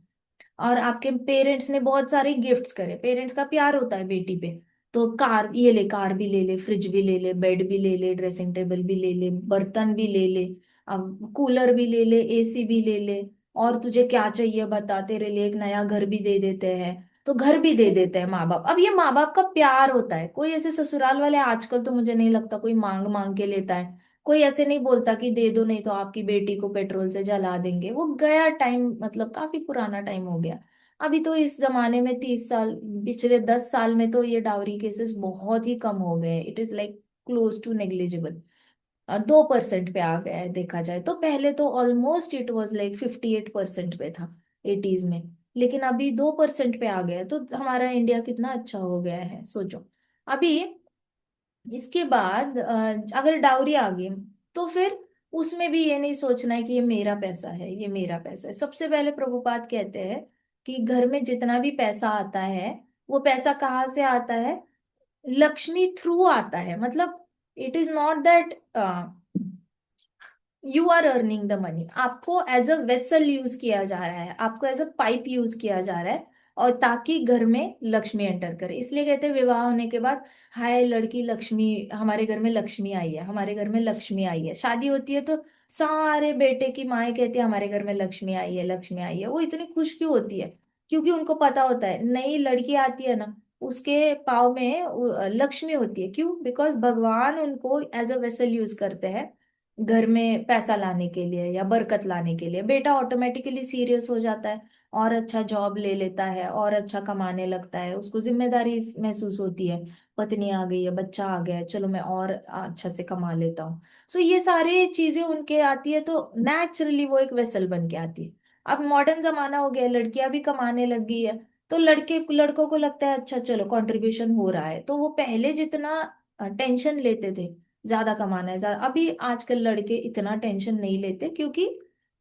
और आपके पेरेंट्स ने बहुत सारे गिफ्ट्स करे, पेरेंट्स का प्यार होता है बेटी पे, तो कार ये ले, कार भी ले ले, फ्रिज भी ले ले, बेड भी ले ले, ड्रेसिंग टेबल भी ले ले, बर्तन भी ले ले, अब कूलर भी ले ले, एसी भी ले ले, और तुझे क्या चाहिए बता, तेरे लिए एक नया घर भी दे देते हैं। तो घर भी दे देते हैं माँ बाप, अब ये माँ बाप का प्यार होता है। कोई ऐसे ससुराल वाले आजकल तो मुझे नहीं लगता कोई मांग मांग के लेता है, कोई ऐसे नहीं बोलता कि दे दो नहीं तो आपकी बेटी को पेट्रोल से जला देंगे। वो गया टाइम, मतलब काफी पुराना टाइम हो गया। अभी तो इस जमाने में 30 साल, पिछले 10 साल में तो ये डाउरी केसेस बहुत ही कम हो गए, it is like close to negligible. 2% पे आ गया है देखा जाए तो, पहले तो ऑलमोस्ट इट वॉज लाइक 58% पे था एटीज में, लेकिन अभी 2% पे आ गया है। तो हमारा इंडिया कितना अच्छा हो गया है सोचो। अभी इसके बाद अगर डाउरी आ गई, तो फिर उसमें भी ये नहीं सोचना है कि ये मेरा पैसा है, ये मेरा पैसा है। सबसे पहले प्रभुपाद कहते हैं कि घर में जितना भी पैसा आता है, वो पैसा कहाँ से आता है, लक्ष्मी थ्रू आता है। मतलब it is not that you are earning the money, आपको एज अ वेसल यूज किया जा रहा है, आपको एज अ पाइप यूज किया जा रहा है, और ताकि घर में लक्ष्मी एंटर करे। इसलिए कहते हैं विवाह होने के बाद, हाय लड़की लक्ष्मी, हमारे घर में लक्ष्मी आई है, हमारे घर में लक्ष्मी आई है। शादी होती है तो सारे बेटे की माएं कहती है हमारे घर में लक्ष्मी आई है, लक्ष्मी आई है। वो इतनी खुश क्यों होती है, क्योंकि उनको पता होता है नई लड़की आती है ना, उसके पाव में लक्ष्मी होती है। क्यों? बिकॉज भगवान उनको एज अ वेसल यूज करते हैं घर में पैसा लाने के लिए या बरकत लाने के लिए। बेटा ऑटोमेटिकली सीरियस हो जाता है, और अच्छा जॉब ले लेता है, और अच्छा कमाने लगता है, उसको जिम्मेदारी महसूस होती है, पत्नी आ गई है, बच्चा आ गया है, चलो मैं और अच्छा से कमा लेता हूँ। सो ये सारी चीजें उनके आती है, तो नेचुरली वो एक वेसल बन के आती है। अब मॉडर्न जमाना हो गया है, लड़कियां भी कमाने लग गई है, तो लड़के लड़कों को लगता है अच्छा चलो कंट्रीब्यूशन हो रहा है, तो वो पहले जितना टेंशन लेते थे ज्यादा कमाना है ज्यादा, अभी आजकल लड़के इतना टेंशन नहीं लेते, क्योंकि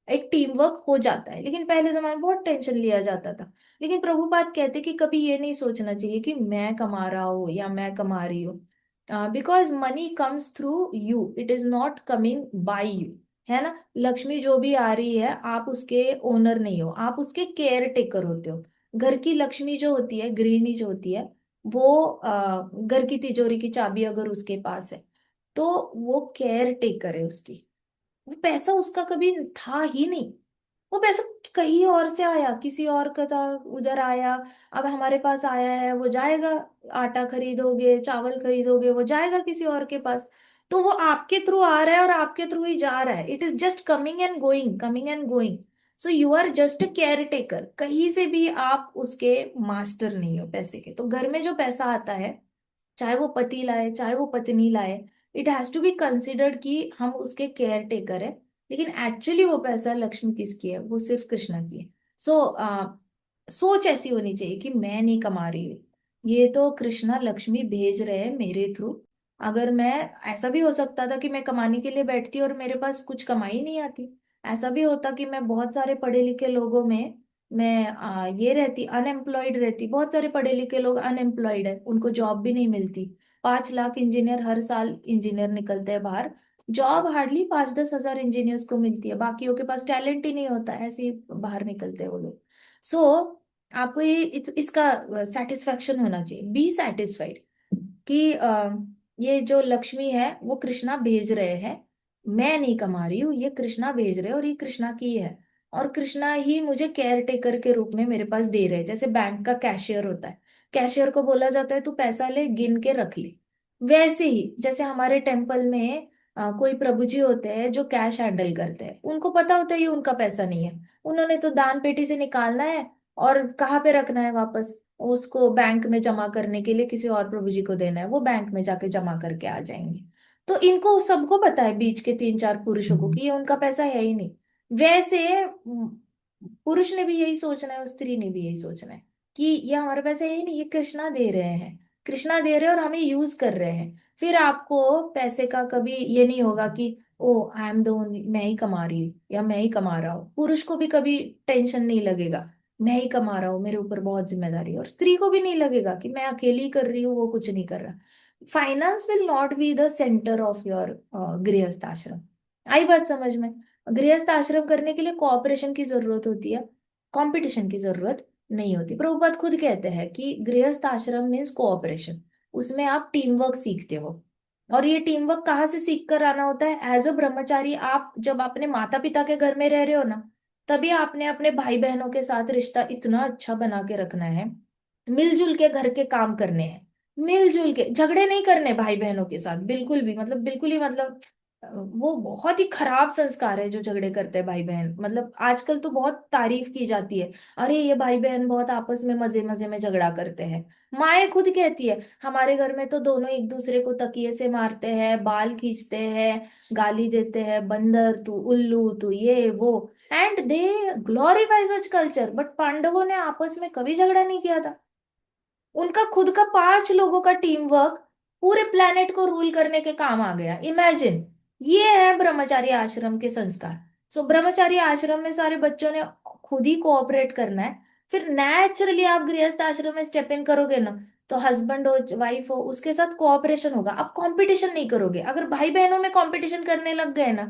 एक टीम वर्क हो जाता है। लेकिन पहले जमाने में बहुत टेंशन लिया जाता था। लेकिन प्रभुपाद कहते कि कभी ये नहीं सोचना चाहिए कि मैं कमा रहा हूँ या मैं कमा रही हूँ, because money comes through you, it is not coming by you, है ना। लक्ष्मी जो भी आ रही है, आप उसके ओनर नहीं हो, आप उसके केयर टेकर होते हो। घर की लक्ष्मी जो होती है, गृहिणी जो होती है, वो घर की तिजोरी की चाबी अगर उसके पास है, तो वो केयर टेकर है उसकी। वो पैसा उसका कभी था ही नहीं, वो पैसा कहीं और से आया, किसी और का था, उधर आया, अब हमारे पास आया है, वो जाएगा। आटा खरीदोगे, चावल खरीदोगे, वो जाएगा किसी और के पास। तो वो आपके थ्रू आ रहा है और आपके थ्रू ही जा रहा है, it is just coming and going, coming and going. So you are just a caretaker, कहीं से भी आप उसके मास्टर नहीं हो पैसे के। तो घर में जो पैसा आता है, चाहे वो पति लाए चाहे वो पत्नी लाए, it has to be considered कि हम उसके केयर टेकर है। लेकिन एक्चुअली वो पैसा लक्ष्मी किसकी है, वो सिर्फ कृष्णा की है। सो सोच ऐसी होनी चाहिए कि मैं नहीं कमा रही हूँ, ये तो कृष्णा लक्ष्मी भेज रहे हैं मेरे थ्रू। अगर मैं, ऐसा भी हो सकता था कि मैं कमाने के लिए बैठती और मेरे पास कुछ कमाई नहीं आती। ऐसा भी होता कि मैं बहुत सारे पढ़े लिखे लोगों में, मैं ये रहती अनएम्प्लॉयड रहती। बहुत सारे पढ़े लिखे लोग अनएम्प्लॉयड है, उनको जॉब भी नहीं मिलती। 5 लाख इंजीनियर हर साल इंजीनियर निकलते हैं बाहर, जॉब हार्डली 5-10 हजार इंजीनियर्स को मिलती है, बाकियों के पास टैलेंट ही नहीं होता, ऐसे ही बाहर निकलते हैं वो लोग। सो आपको ये इसका सेटिस्फेक्शन होना चाहिए, बी सेटिस्फाइड कि ये जो लक्ष्मी है वो कृष्णा भेज रहे हैं, मैं नहीं कमा रही हूँ, ये कृष्णा भेज रहे हैं, और ये कृष्णा की है, और कृष्णा ही मुझे केयर टेकर के रूप में मेरे पास दे रहे हैं। जैसे बैंक का कैशियर होता है, कैशियर को बोला जाता है तू पैसा ले, गिन के रख ले। वैसे ही जैसे हमारे टेम्पल में कोई प्रभु जी होते हैं जो कैश हैंडल करते हैं, उनको पता होता है ये उनका पैसा नहीं है, उन्होंने तो दान पेटी से निकालना है और कहाँ पे रखना है वापस, उसको बैंक में जमा करने के लिए किसी और प्रभु जी को देना है, वो बैंक में जाके जमा करके आ जाएंगे। तो इनको सबको पता है, बीच के तीन चार पुरुषों को, कि ये उनका पैसा है ही नहीं। वैसे पुरुष ने भी यही सोचना है और स्त्री ने भी यही सोचना है कि ये हमारा पैसा है ही नहीं, ये कृष्णा दे रहे हैं, कृष्णा दे रहे हैं और हमें यूज कर रहे हैं। फिर आपको पैसे का कभी ये नहीं होगा कि ओ आई एम द ओनली, मैं ही कमा रही हूँ या मैं ही कमा रहा हूँ। पुरुष को भी कभी टेंशन नहीं लगेगा, मैं ही कमा रहा हूँ, मेरे ऊपर बहुत जिम्मेदारी है। और स्त्री को भी नहीं लगेगा कि मैं अकेली कर रही हूँ, वो कुछ नहीं कर रहा। Finance will not be the centre of your गृहस्थ आश्रम। आई बात समझ में? गृहस्थ आश्रम करने के लिए कोऑपरेशन की जरूरत होती है, कंपटीशन की जरूरत नहीं होती। प्रभुपाद खुद कहते हैं कि गृहस्थ आश्रम मीन्स कोऑपरेशन, उसमें आप टीम वर्क सीखते हो। और ये टीम वर्क कहाँ से सीख कर आना होता है? एज अ ब्रह्मचारी, आप जब अपने माता पिता के घर में रह रहे हो ना, तभी आपने अपने भाई बहनों के साथ रिश्ता इतना अच्छा बना के रखना है। मिलजुल के घर के काम करने हैं, मिलजुल के, झगड़े नहीं करने भाई बहनों के साथ बिल्कुल भी, मतलब बिल्कुल ही, मतलब वो बहुत ही खराब संस्कार है जो झगड़े करते हैं भाई बहन। मतलब आजकल तो बहुत तारीफ की जाती है, अरे ये भाई बहन बहुत आपस में मजे मजे में झगड़ा करते हैं। माए खुद कहती है हमारे घर में तो दोनों एक दूसरे को तकिए से मारते हैं, बाल खींचते हैं, गाली देते हैं, बंदर तू, उल्लू तू, ये वो। And they glorify such culture, but पांडवों ने आपस में कभी झगड़ा नहीं किया था। उनका खुद का 5 लोगों का टीम वर्क पूरे प्लेनेट को रूल करने के काम आ गया। इमेजिन, ये है ब्रह्मचारी आश्रम के संस्कार। सो ब्रह्मचारी आश्रम में सारे बच्चों ने खुद ही कोऑपरेट करना है। फिर नेचुरली आप गृहस्थ आश्रम में स्टेप इन करोगे ना, तो हस्बैंड हो वाइफ हो उसके साथ कोऑपरेशन होगा। आप कंपटीशन नहीं करोगे। अगर भाई बहनों में कंपटीशन करने लग गए ना,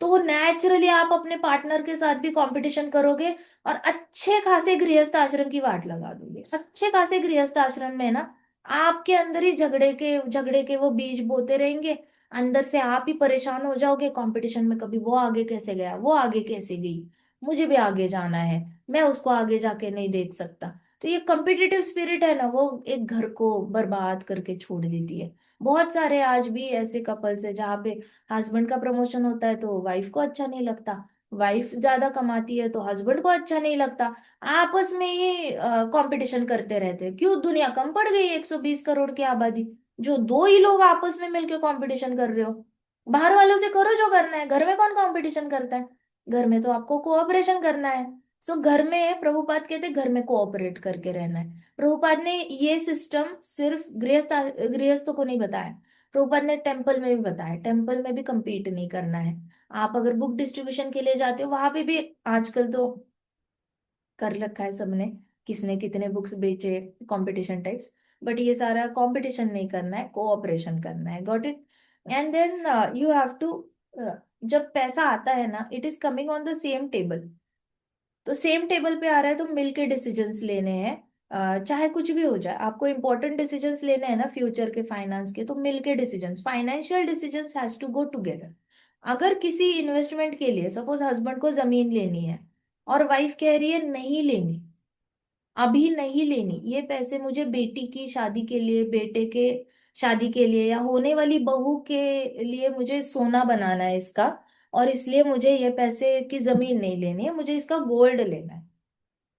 तो नेचुरली आप अपने पार्टनर के साथ भी कंपटीशन करोगे और अच्छे खासे गृहस्थ आश्रम की वाट लगा दोगे। अच्छे खासे गृहस्थ आश्रम में ना, आपके अंदर ही झगड़े के वो बीज बोते रहेंगे। अंदर से आप ही परेशान हो जाओगे कंपटीशन में, कभी वो आगे कैसे गया, वो आगे कैसे गई, मुझे भी आगे जाना है, मैं उसको आगे जाके नहीं देख सकता। तो ये कॉम्पिटिटिव स्पिरिट है ना, वो एक घर को बर्बाद करके छोड़ देती है। बहुत सारे आज भी ऐसे कपल्स है जहाँ पे हस्बैंड का प्रमोशन होता है तो वाइफ को अच्छा नहीं लगता, वाइफ ज्यादा कमाती है तो हस्बैंड को अच्छा नहीं लगता। आपस में ही कंपटीशन करते रहते हैं। क्यों? दुनिया कम पड़ गई, 120 करोड़ की आबादी, जो दो ही लोग आपस में मिलकर कंपटीशन कर रहे हो। बाहर वालों से करो जो करना है, घर में कौन कंपटीशन करता है? घर में तो आपको कोऑपरेशन करना है। सो घर में प्रभुपाद कहते हैं घर में कोऑपरेट करके रहना है। प्रभुपाद ने ये सिस्टम सिर्फ गृहस्थों को नहीं बताया, प्रभुपाद ने टेम्पल में भी बताया। टेम्पल में भी compete नहीं करना है। आप अगर बुक डिस्ट्रीब्यूशन के लिए जाते हो, वहां पे भी आजकल तो कर रखा है सबने, किसने कितने बुक्स बेचे, कंपटीशन टाइप्स। बट ये सारा कंपटीशन नहीं करना है, कोऑपरेशन करना है। Got it? And then you have to, जब पैसा आता है ना, it is coming on the same table. तो सेम टेबल पे आ रहा है तो मिलके डिसीजंस लेने हैं। चाहे कुछ भी हो जाए, आपको इंपॉर्टेंट डिसीजंस लेने हैं ना फ्यूचर के फाइनेंस के, तो मिलके decisions, financial decisions has to go together. अगर किसी इन्वेस्टमेंट के लिए सपोज हस्बैंड को जमीन लेनी है और वाइफ कह रही है नहीं लेनी, अभी नहीं लेनी, ये पैसे मुझे बेटी की शादी के लिए, बेटे के शादी के लिए, या होने वाली बहू के लिए मुझे सोना बनाना है इसका, और इसलिए मुझे ये पैसे की जमीन नहीं लेनी है, मुझे इसका गोल्ड लेना है।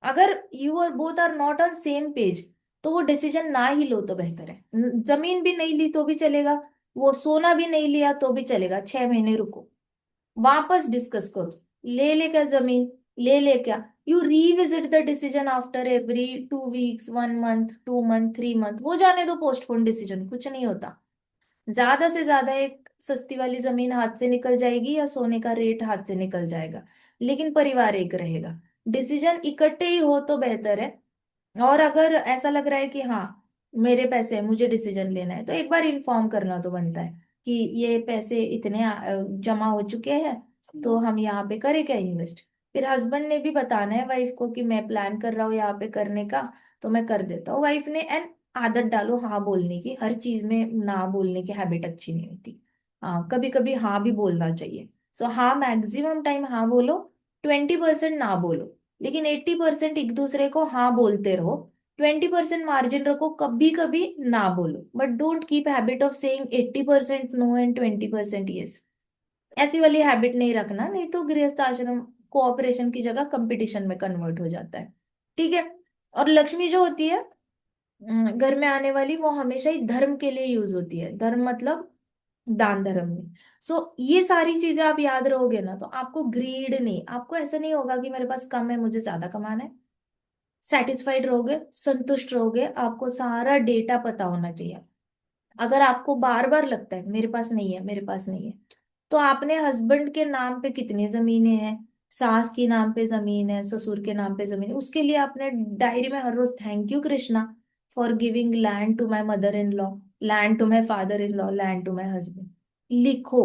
अगर यू और both are not on same page, तो वो डिसीजन ना ही लो तो बेहतर है। जमीन भी नहीं ली तो भी चलेगा, वो सोना भी नहीं लिया तो भी चलेगा, 6 महीने रुको, वापस डिस्कस करो, ले क्या जमीन, ले क्या। You revisit the decision after every 2 weeks, 1 month, 2 month, 3 month, हो जाने दो पोस्टपोन डिसीजन, कुछ नहीं होता। ज्यादा से ज्यादा एक सस्ती वाली जमीन हाथ से निकल जाएगी या सोने का रेट हाथ से निकल जाएगा, लेकिन परिवार एक रहेगा। डिसीजन इकट्ठे ही हो तो बेहतर है। और अगर ऐसा लग रहा है कि हाँ मेरे पैसे हैं, मुझे डिसीजन लेना है, तो एक बार इन्फॉर्म करना तो बनता है कि ये पैसे इतने जमा हो चुके हैं, तो हम यहाँ पे करें क्या इन्वेस्ट। फिर हस्बैंड ने भी बताना है वाइफ को कि मैं प्लान कर रहा हूँ यहाँ पे करने का, तो मैं कर देता हूँ। वाइफ ने एंड आदत डालो हाँ बोलने की, हर चीज में ना बोलने की हैबिट अच्छी नहीं होती। हाँ, कभी कभी हाँ भी बोलना चाहिए। सो हाँ, मैक्सिमम टाइम हाँ बोलो, 20% ना बोलो, लेकिन 80% एक दूसरे को हाँ बोलते रहो। 20% मार्जिन रखो, कभी कभी ना बोलो, but don't keep habit of saying 80% no and 20% yes. ऐसी वाली हैबिट नहीं रखना, नहीं तो गृहस्थ आश्रम कोऑपरेशन की जगह कंपटीशन में कन्वर्ट हो जाता है। ठीक है? और लक्ष्मी जो होती है, घर में आने वाली वो हमेशा ही धर्म के लिए यूज होती है। धर्म मतलब दान धर्म में। सो ये सारी चीजें आप याद रहोगे ना, तो आपको ग्रीड नहीं, आपको ऐसा नहीं होगा कि मेरे पास कम है मुझे ज्यादा कमाना है। सेटिस्फाइड रहोगे, संतुष्ट रहोगे, आपको सारा डेटा पता होना चाहिए। अगर आपको बार बार लगता है मेरे पास नहीं है, मेरे पास नहीं है, तो आपने हस्बैंड के नाम पे कितनी जमीनें हैं, सास के नाम पे जमीन है, ससुर के नाम पे जमीन है, उसके लिए आपने डायरी में हर रोज thank you Krishna for giving land to my mother in law, land to my father in law, land to my husband लिखो।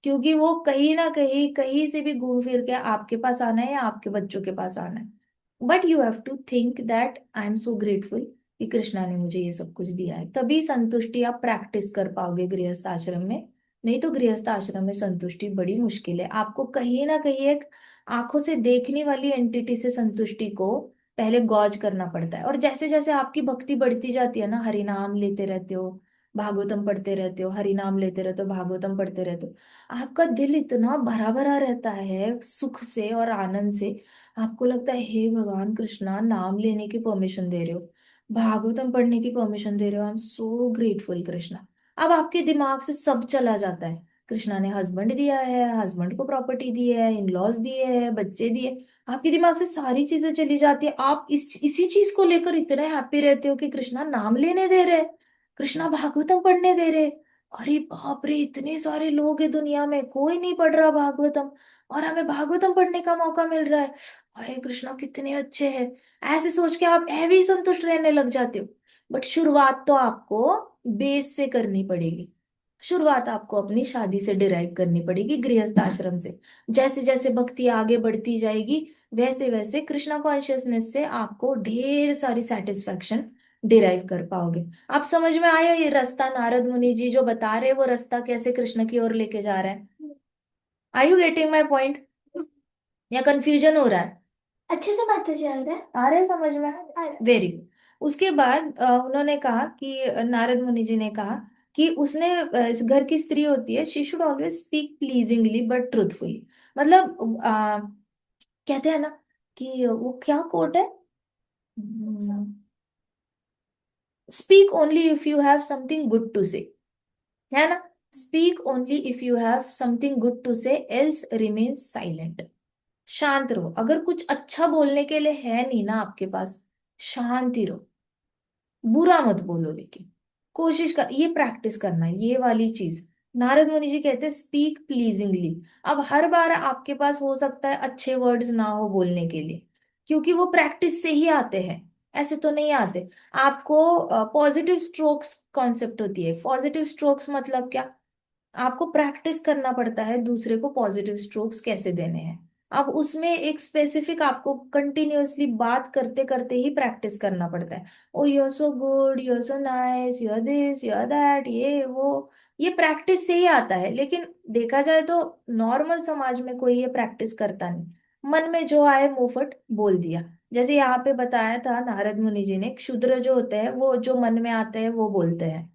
क्योंकि वो कहीं ना कहीं कहीं से भी घूम फिर के आपके पास आना है या आपके बच्चों के पास आना है। But you have to think that I am so grateful कि कृष्णा ने मुझे ये सब कुछ दिया है, तभी संतुष्टि आप प्रैक्टिस कर पाओगे गृहस्थ आश्रम में। नहीं तो गृहस्थ आश्रम में संतुष्टि बड़ी मुश्किल है। आपको कहीं ना कहीं एक आंखों से देखने वाली एंटिटी से संतुष्टि को पहले गॉज करना पड़ता है। और जैसे जैसे आपकी भक्ति बढ़ती जाती है ना, हरि नाम लेते रहते हो, भागवतम पढ़ते रहते हो, हरि नाम लेते रहते हो, भागवतम पढ़ते रहते हो, आपका दिल इतना भरा भरा रहता है सुख से और आनंद से। आपको लगता है हे भगवान कृष्णा, नाम लेने की परमिशन दे रहे हो, भागवतम पढ़ने की परमिशन दे रहे हो, आई एम सो ग्रेटफुल कृष्णा। अब आपके दिमाग से सब चला जाता है। कृष्णा ने हस्बैंड दिया है, हस्बैंड को प्रॉपर्टी दी है, इन लॉज दिए हैं, बच्चे दिए, आपके दिमाग से सारी चीजें चली जाती है। आप इसी चीज को लेकर इतने हैप्पी रहते हो कि कृष्णा नाम लेने दे रहे, कृष्णा भागवतम पढ़ने दे रहे। अरे बाप रे, इतने सारे लोग हैं दुनिया में, कोई नहीं पढ़ रहा भागवतम, और हमें भागवतम पढ़ने का मौका मिल रहा है। अरे कृष्णा कितने अच्छे हैं। ऐसे सोच के आप ऐवी संतुष्ट रहने लग जाते हो। बट शुरुआत तो आपको बेस से करनी पड़ेगी। शुरुआत आपको अपनी शादी से डिराइव करनी पड़ेगी, गृहस्थ आश्रम से। जैसे जैसे भक्ति आगे बढ़ती जाएगी, वैसे वैसे कृष्णा कॉन्शियसनेस से आपको ढेर सारी सेटिस्फैक्शन डिराइव कर पाओगे। आप समझ में आया ये रास्ता, नारद मुनि जी जो बता रहे हैं वो रास्ता कैसे कृष्ण की ओर लेके जा रहा है? Are you getting my point, या कंफ्यूजन हो रहा है? अच्छे से बात तो चल रहा है, आ रहे हैं समझ में? Very good. उसके बाद उन्होंने कहा कि नारद मुनि जी ने कहा कि उसने इस घर की स्त्री होती है, she should always speak pleasingly but truthfully. मतलब कहते हैं ना कि वो क्या कोट है, speak only if you have something good to say, है ना? Speak only if you have something good to say, else remain silent. शांत रहो, अगर कुछ अच्छा बोलने के लिए है नहीं ना आपके पास, शांति रहो, बुरा मत बोलो, लेकिन कोशिश कर, ये प्रैक्टिस करना है ये वाली चीज। नारद मुनि जी कहते हैं स्पीक प्लीजिंगली। अब हर बार आपके पास हो सकता है अच्छे वर्ड्स ना हो बोलने के लिए, क्योंकि वो प्रैक्टिस से ही आते हैं, ऐसे तो नहीं आते। आपको पॉजिटिव स्ट्रोक्स कॉन्सेप्ट होती है। पॉजिटिव स्ट्रोक्स मतलब क्या? आपको प्रैक्टिस करना पड़ता है दूसरे को पॉजिटिव स्ट्रोक्स कैसे देने हैं। अब उसमें एक स्पेसिफिक आपको कंटिन्यूअसली बात करते करते ही प्रैक्टिस करना पड़ता है। Oh you are so good, you are so nice, you are this, you are that, ये वो, ये प्रैक्टिस से ही आता है। लेकिन देखा जाए तो नॉर्मल समाज में कोई ये प्रैक्टिस करता नहीं, मन में जो आए मुंहफट बोल दिया। जैसे यहाँ पे बताया था नारद मुनि जी ने, क्षुद्र जो होते हैं वो जो मन में आते हैं वो बोलते हैं,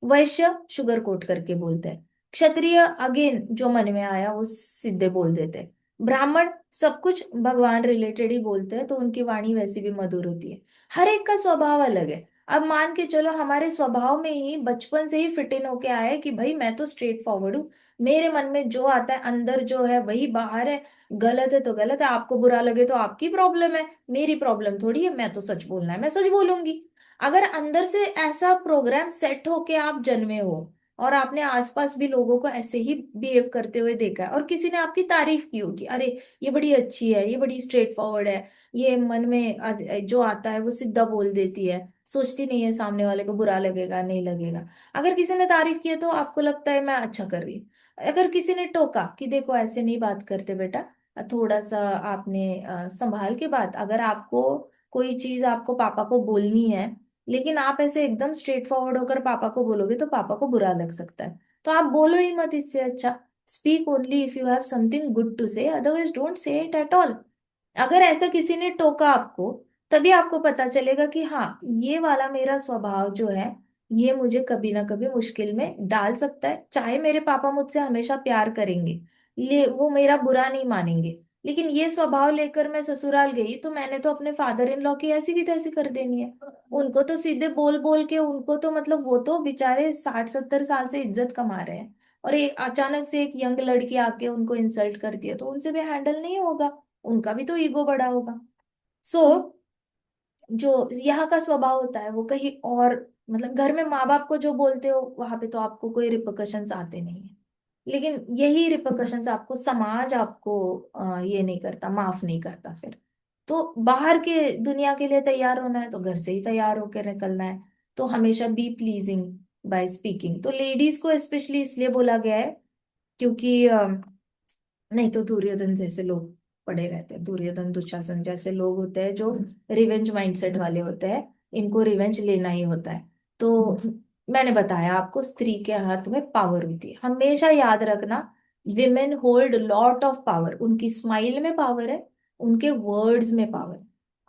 वैश्य शुगर कोट करके बोलते हैं, क्षत्रिय अगेन जो मन में आया वो सीधे बोल देते हैं, ब्राह्मण सब कुछ भगवान रिलेटेड ही बोलते हैं, तो उनकी वाणी वैसी भी मधुर होती है। हर एक का स्वभाव अलग है। अब मान के चलो हमारे स्वभाव में ही बचपन से ही फिट इन होके आया है कि भाई मैं तो स्ट्रेट फॉरवर्ड हूँ, मेरे मन में जो आता है अंदर जो है वही बाहर है, गलत है तो गलत है, आपको बुरा लगे तो आपकी प्रॉब्लम है, मेरी प्रॉब्लम थोड़ी है, मैं तो सच बोलना है मैं सच बोलूंगी। अगर अंदर से ऐसा प्रोग्राम सेट होके आप जन्मे हो, और आपने आसपास भी लोगों को ऐसे ही बिहेव करते हुए देखा है, और किसी ने आपकी तारीफ की होगी, अरे ये बड़ी अच्छी है, ये बड़ी स्ट्रेट फॉरवर्ड है, ये मन में जो आता है वो सीधा बोल देती है, सोचती नहीं है सामने वाले को बुरा लगेगा नहीं लगेगा। अगर किसी ने तारीफ की है तो आपको लगता है मैं अच्छा कर रही हूँ। अगर किसी ने टोका कि देखो ऐसे नहीं बात करते बेटा, थोड़ा सा आपने संभाल के बात, अगर आपको कोई चीज आपको पापा को बोलनी है, लेकिन आप ऐसे एकदम स्ट्रेट फॉरवर्ड होकर पापा को बोलोगे तो पापा को बुरा लग सकता है, तो आप बोलो ही मत। इससे अच्छा speak only if you have something good to say, otherwise don't say it at all. अगर ऐसा किसी ने टोका आपको, तभी आपको पता चलेगा कि हाँ ये वाला मेरा स्वभाव जो है ये मुझे कभी ना कभी मुश्किल में डाल सकता है। चाहे मेरे पापा मुझसे हमेशा प्यार करेंगे, ले वो मेरा बुरा नहीं मानेंगे, लेकिन ये स्वभाव लेकर मैं ससुराल गई तो मैंने तो अपने फादर इन लॉ की ऐसी की तैसी कर देनी है। उनको तो सीधे बोल बोल के, उनको तो मतलब वो तो बेचारे 60-70 साल से इज्जत कमा रहे हैं, और एक अचानक से एक यंग लड़की आके उनको इंसल्ट कर दिया तो उनसे भी हैंडल नहीं होगा। उनका भी तो ईगो बड़ा होगा। सो जो यहाँ का स्वभाव होता है वो कहीं और, मतलब घर में माँ बाप को जो बोलते हो वहां पे तो आपको कोई रिperकशंस आते नहीं है, लेकिन यही रिperकशंस आपको समाज आपको ये नहीं करता, माफ नहीं करता फिर। तो बाहर के दुनिया के लिए तैयार होना है तो घर से ही तैयार होकर निकलना है। तो हमेशा बी प्लीजिंग बाय स्पीकिंग। तो लेडीज को स्पेशली इसलिए बोला गया है क्योंकि नहीं तो दुर्योधन जैसे लोग पड़े रहते हैं, दुर्योधन दुशासन जैसे लोग होते हैं जो रिवेंज माइंडसेट वाले होते हैं, इनको रिवेंज लेना ही होता है। तो मैंने बताया आपको, स्त्री के हाथ में पावर होती है, हमेशा याद रखना। Women hold lot of power, उनकी स्माइल में पावर है, उनके वर्ड्स में पावर।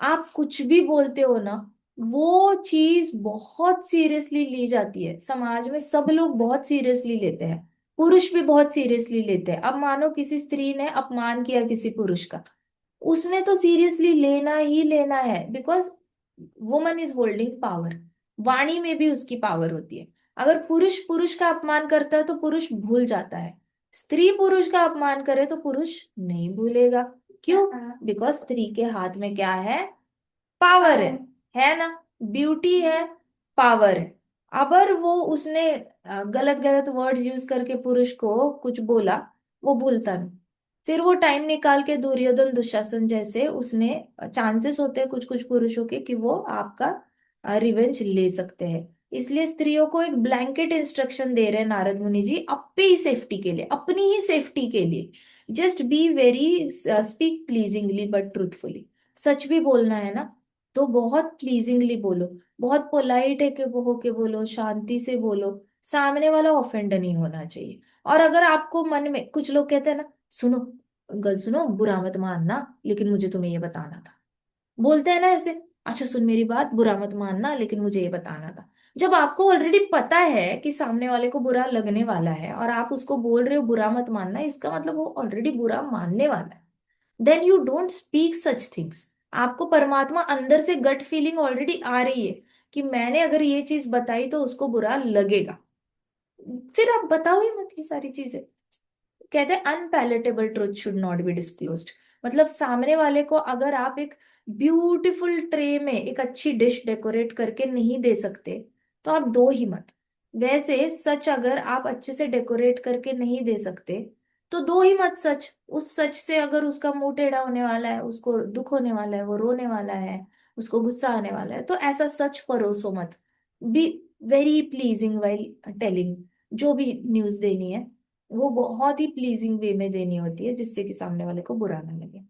आप कुछ भी बोलते हो ना, वो चीज बहुत सीरियसली ली जाती है समाज में, सब लोग बहुत सीरियसली लेते हैं, पुरुष भी बहुत सीरियसली लेते हैं। अब मानो किसी स्त्री ने अपमान किया किसी पुरुष का, उसने तो सीरियसली लेना ही लेना है, because woman is holding power. वाणी में भी उसकी पावर होती है। अगर पुरुष पुरुष का अपमान करता है तो पुरुष भूल जाता है, स्त्री पुरुष का अपमान करे तो पुरुष नहीं भूलेगा। क्यों? बिकॉज स्त्री के हाथ में क्या है? पावर है ना? ब्यूटी है, पावर है। अगर वो उसने गलत गलत वर्ड्स यूज करके पुरुष को कुछ बोला, वो भूलता नहीं। फिर वो टाइम निकाल के दुर्योधन दुशासन जैसे, उसने चांसेस होते हैं कुछ कुछ पुरुषों के कि वो आपका रिवेंज ले सकते हैं। इसलिए स्त्रियों को एक ब्लैंकेट इंस्ट्रक्शन दे रहे हैं नारद मुनि जी, अपनी ही सेफ्टी के लिए, अपनी ही सेफ्टी के लिए। Just be very, speak pleasingly but truthfully. सच भी बोलना है ना, तो बहुत प्लीजिंगली बोलो, बहुत पोलाइट है कि वो होके बोलो, शांति से बोलो, सामने वाला ऑफेंड नहीं होना चाहिए। और अगर आपको मन में, कुछ लोग कहते हैं ना, सुनो गल सुनो, बुरा मत मानना लेकिन मुझे तुम्हें ये बताना था, बोलते हैं ना ऐसे। अच्छा सुन मेरी बात, बुरा मत मानना लेकिन मुझे ये बताना था। जब आपको ऑलरेडी पता है कि सामने वाले को बुरा लगने वाला है और आप उसको बोल रहे हो बुरा मत मानना, इसका मतलब वो ऑलरेडी बुरा मानने वाला है। Then you don't speak such things. आपको परमात्मा अंदर से गट फीलिंग ऑलरेडी आ रही है कि मैंने अगर ये चीज बताई तो उसको बुरा लगेगा, फिर आप बताओ ही मत ये सारी चीजें। कहते हैं unpalatable truth should not be disclosed. मतलब सामने वाले को अगर आप एक ब्यूटीफुल ट्रे में एक अच्छी डिश डेकोरेट करके नहीं दे सकते तो आप दो ही मत। वैसे सच अगर आप अच्छे से डेकोरेट करके नहीं दे सकते तो दो ही मत सच। उस सच से अगर उसका मुंह टेढ़ा होने वाला है, उसको दुख होने वाला है, वो रोने वाला है, उसको गुस्सा आने वाला है, तो ऐसा सच परोसो मत। Be very pleasing while telling. जो भी न्यूज देनी है वो बहुत ही प्लीजिंग वे में देनी होती है जिससे कि सामने वाले को बुरा ना लगे।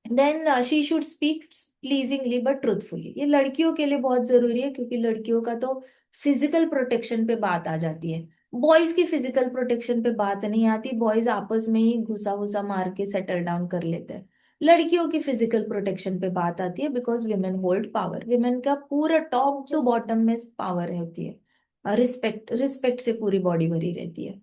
Then she should speak pleasingly but truthfully. ये लड़कियों के लिए बहुत जरूरी है क्योंकि लड़कियों का तो फिजिकल प्रोटेक्शन पे बात आ जाती है, बॉयज की फिजिकल प्रोटेक्शन पे बात नहीं आती। बॉयज आपस में ही घुसा घुसा मार के सेटल डाउन कर लेते हैं। लड़कियों की फिजिकल प्रोटेक्शन पे बात आती है because women hold power. Women का पूरा टॉप टू बॉटम में पावर होती है, रिस्पेक्ट, रिस्पेक्ट से पूरी बॉडी भरी रहती है।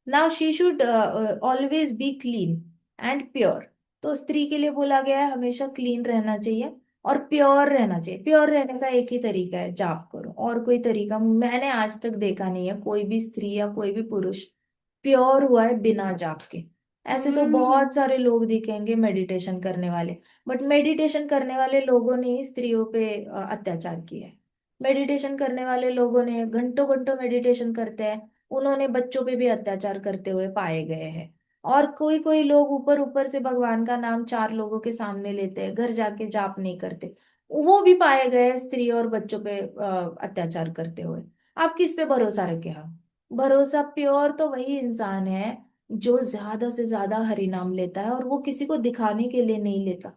Now she should always be clean and pure. तो स्त्री के लिए बोला गया है हमेशा क्लीन रहना चाहिए और प्योर रहना चाहिए। प्योर रहने का एक ही तरीका है, जाप करो, और कोई तरीका मैंने आज तक देखा नहीं है कोई भी स्त्री या कोई भी पुरुष प्योर हुआ है बिना जाप के। ऐसे तो बहुत सारे लोग दिखेंगे मेडिटेशन करने वाले, बट मेडिटेशन करने वाले लोगों ने ही स्त्रियों पे अत्याचार किया है। मेडिटेशन करने वाले लोगों ने घंटों घंटों मेडिटेशन करते हैं, उन्होंने बच्चों पे भी अत्याचार करते हुए पाए गए हैं। और कोई कोई लोग ऊपर ऊपर से भगवान का नाम चार लोगों के सामने लेते हैं, घर जाके जाप नहीं करते, वो भी पाए गए हैं स्त्री और बच्चों पे अत्याचार करते हुए। आप किस पे भरोसा रखे? हम भरोसा प्योर तो वही इंसान है जो ज्यादा से ज्यादा हरि नाम लेता है, और वो किसी को दिखाने के लिए नहीं लेता।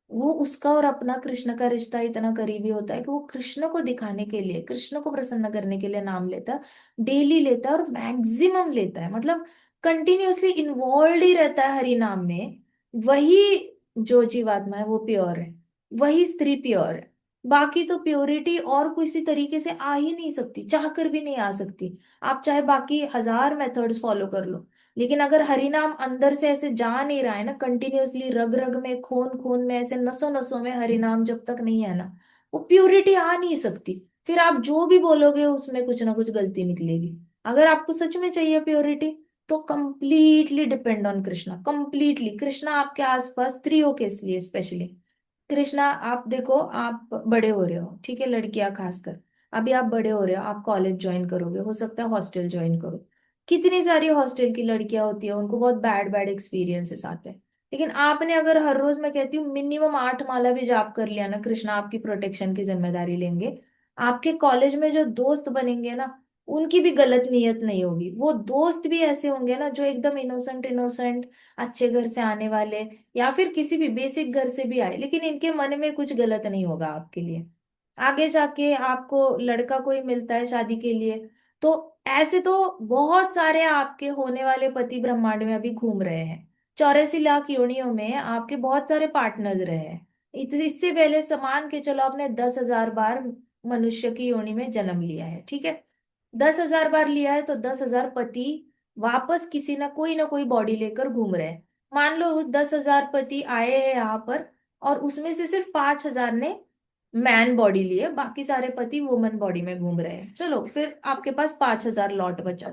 वो उसका और अपना कृष्ण का रिश्ता इतना करीबी होता है कि वो कृष्ण को दिखाने के लिए, कृष्ण को प्रसन्न करने के लिए नाम लेता है, डेली लेता है और मैक्सिमम लेता है, मतलब कंटिन्यूअसली इन्वॉल्व ही रहता है हरि नाम में। वही जो जीवात्मा है वो प्योर है, वही स्त्री प्योर है। बाकी तो प्योरिटी और किसी तरीके से आ ही नहीं सकती, चाह कर भी नहीं आ सकती। आप चाहे बाकी 1000 मेथड्स फॉलो कर लो, लेकिन अगर हरि नाम अंदर से ऐसे जा नहीं रहा है ना, कंटिन्यूअसली रग रग में, खून खून में, ऐसे नसों नसों में हरि नाम जब तक नहीं है ना, वो प्योरिटी आ नहीं सकती। फिर आप जो भी बोलोगे उसमें कुछ ना कुछ गलती निकलेगी। अगर आपको सच में चाहिए प्योरिटी, तो completely depend on Krishna, completely Krishna आपके आसपास, स्त्रियों के लिए स्पेशली। कृष्णा, आप देखो, आप बड़े हो रहे हो, ठीक है, लड़कियां खासकर, अभी आप बड़े हो रहे हो, आप कॉलेज ज्वाइन करोगे, हो सकता है हॉस्टल ज्वाइन करो। कितनी सारी हॉस्टल की लड़कियां होती है, उनको बहुत बैड बैड एक्सपीरियंसेस आते हैं। लेकिन आपने अगर हर रोज, मैं कहती हूँ मिनिमम 8 माला भी जाप कर लिया ना, कृष्णा आपकी प्रोटेक्शन की जिम्मेदारी लेंगे। आपके कॉलेज में जो दोस्त बनेंगे ना, उनकी भी गलत नीयत नहीं होगी, वो दोस्त भी ऐसे होंगे ना जो एकदम इनोसेंट इनोसेंट, अच्छे घर से आने वाले, या फिर किसी भी बेसिक घर से भी आए, लेकिन इनके मन में कुछ गलत नहीं होगा आपके लिए। आगे जाके आपको लड़का कोई मिलता है शादी के लिए, तो ऐसे तो बहुत सारे आपके होने वाले पति ब्रह्मांड में अभी घूम रहे हैं। 84 लाख योनियों में आपके बहुत सारे पार्टनर्स रहे हैं। इससे पहले समान के चलो, आपने 10,000 बार मनुष्य की योनि में जन्म लिया है, ठीक है। 10,000 बार लिया है तो 10,000 पति वापस किसी ना कोई बॉडी लेकर घूम रहे हैं। मान लो 10,000 पति आए हैं यहाँ पर, और उसमें से सिर्फ 5,000 ने मैन बॉडी लिए, बाकी सारे पति वुमन बॉडी में घूम रहे हैं। चलो फिर आपके पास 5,000 लॉट बचा।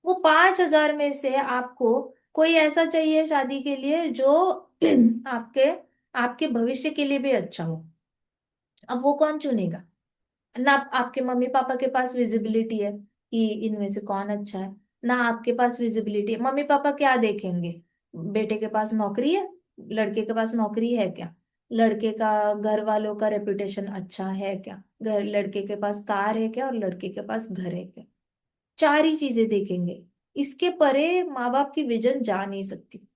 वो 5,000 में से आपको कोई ऐसा चाहिए शादी के लिए जो आपके आपके भविष्य के लिए भी अच्छा हो। अब वो कौन चुनेगा? ना आपके मम्मी पापा के पास विजिबिलिटी है कि इनमें से कौन अच्छा है, ना आपके पास विजिबिलिटी है। मम्मी पापा क्या देखेंगे? बेटे के पास नौकरी है, लड़के के पास नौकरी है क्या, लड़के का घर वालों का रेपुटेशन अच्छा है क्या, घर लड़के के पास कार है क्या, और लड़के के पास घर है क्या। 4 ही चीजें देखेंगे। इसके परे माँ बाप की विजन जा नहीं सकती।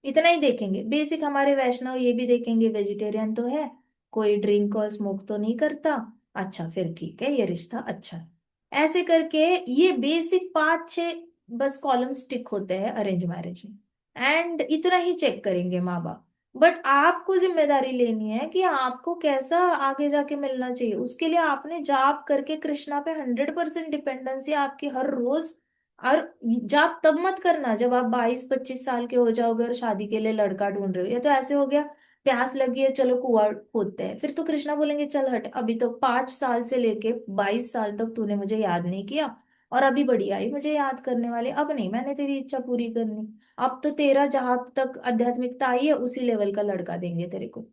इतना ही देखेंगे बेसिक। हमारे वैष्णव ये भी देखेंगे, वेजिटेरियन तो है, कोई ड्रिंक और स्मोक तो नहीं करता, अच्छा फिर ठीक है, ये रिश्ता अच्छा है। ऐसे करके ये बेसिक 5-6 बस कॉलम स्टिक होते हैं अरेंज मैरिज में। एंड इतना ही चेक करेंगे माँ बाप। बट आपको जिम्मेदारी लेनी है कि आपको कैसा आगे जाके मिलना चाहिए। उसके लिए आपने जाप करके कृष्णा पे 100% डिपेंडेंसी आपकी हर रोज। और जाप तब मत करना जब आप 22-25 साल के हो जाओगे और शादी के लिए लड़का ढूंढ रहे हो। ये तो ऐसे हो गया, प्यास लगी है चलो कुआं खोदते हैं, फिर तो कृष्णा बोलेंगे चल हट, अभी तो 5 साल से लेके 22 साल तक तूने मुझे याद नहीं किया, और अभी बड़ी आई मुझे याद करने वाले, अब नहीं मैंने तेरी इच्छा पूरी करनी। अब तो तेरा जहां तक आध्यात्मिकता आई है उसी लेवल का लड़का देंगे तेरे को।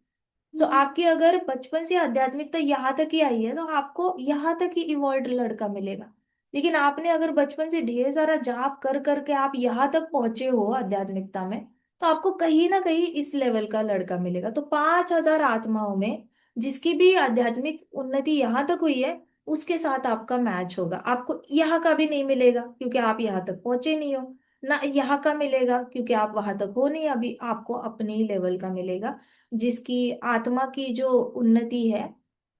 सो आपकी अगर बचपन से आध्यात्मिकता यहाँ तक ही आई है तो आपको यहाँ तक ही इवॉल्व लड़का मिलेगा। लेकिन आपने अगर बचपन से ढेर सारा जाप कर करके आप यहाँ तक पहुंचे हो आध्यात्मिकता में, तो आपको कहीं ना कहीं इस लेवल का लड़का मिलेगा। तो 5,000 आत्माओं में जिसकी भी आध्यात्मिक उन्नति यहाँ तक हुई है, उसके साथ आपका मैच होगा। आपको यहाँ का भी नहीं मिलेगा क्योंकि आप यहाँ तक पहुंचे नहीं हो, ना यहाँ का मिलेगा क्योंकि आप वहां तक हो नहीं अभी। आपको अपने ही लेवल का मिलेगा, जिसकी आत्मा की जो उन्नति है,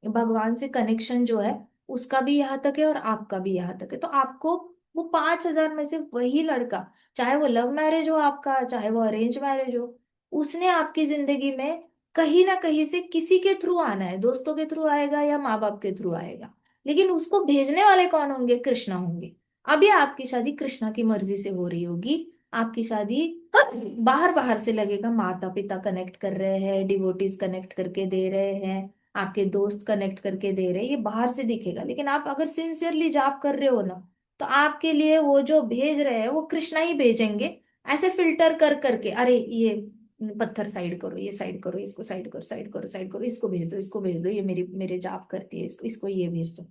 भगवान से कनेक्शन जो है, उसका भी यहाँ तक है और आपका भी यहाँ तक है। तो आपको वो 5,000 में से वही लड़का, चाहे वो लव मैरिज हो आपका, चाहे वो अरेंज मैरिज हो, उसने आपकी जिंदगी में कहीं ना कहीं से किसी के थ्रू आना है, दोस्तों के थ्रू आएगा या माँ बाप के थ्रू आएगा। लेकिन उसको भेजने वाले कौन होंगे? कृष्णा होंगे। अभी आपकी शादी कृष्णा की मर्जी से हो रही होगी। आपकी शादी बाहर बाहर से लगेगा, माता पिता कनेक्ट कर रहे हैं, डिवोटीज कनेक्ट करके दे रहे हैं, आपके दोस्त कनेक्ट करके दे रहे हैं, ये बाहर से दिखेगा। लेकिन आप अगर सिंसियरली जाप कर रहे हो ना, तो आपके लिए वो जो भेज रहे हैं वो कृष्णा ही भेजेंगे। ऐसे फिल्टर कर करके, अरे ये पत्थर साइड करो, ये साइड करो, इसको साइड करो, साइड करो, साइड करो, इसको भेज दो, इसको भेज दो, ये मेरे जाप करती है, इसको इसको ये भेज दो।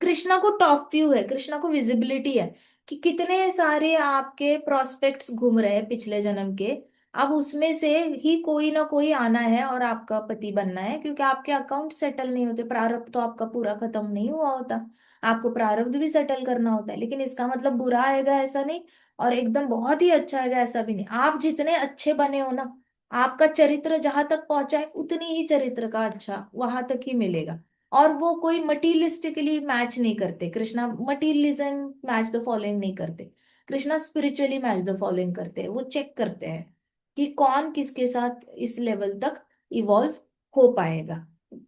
कृष्णा को टॉप व्यू है, कृष्णा को विजिबिलिटी है कि कितने सारे आपके प्रोस्पेक्ट्स घूम रहे हैं पिछले जन्म के। अब उसमें से ही कोई ना कोई आना है और आपका पति बनना है, क्योंकि आपके अकाउंट सेटल नहीं होते, प्रारब्ध तो आपका पूरा खत्म नहीं हुआ होता। आपको प्रारब्ध भी सेटल करना होता है। लेकिन इसका मतलब बुरा आएगा ऐसा नहीं, और एकदम बहुत ही अच्छा आएगा ऐसा भी नहीं। आप जितने अच्छे बने हो ना, आपका चरित्र जहां तक पहुंचा है उतनी ही चरित्र का अच्छा वहां तक ही मिलेगा। और वो कोई मटीरियलिस्टिकली मैच नहीं करते, Krishna materialism match the following नहीं करते। Krishna spiritually match the following करते हैं। वो चेक करते हैं कि कौन किसके साथ इस लेवल तक इवॉल्व हो पाएगा।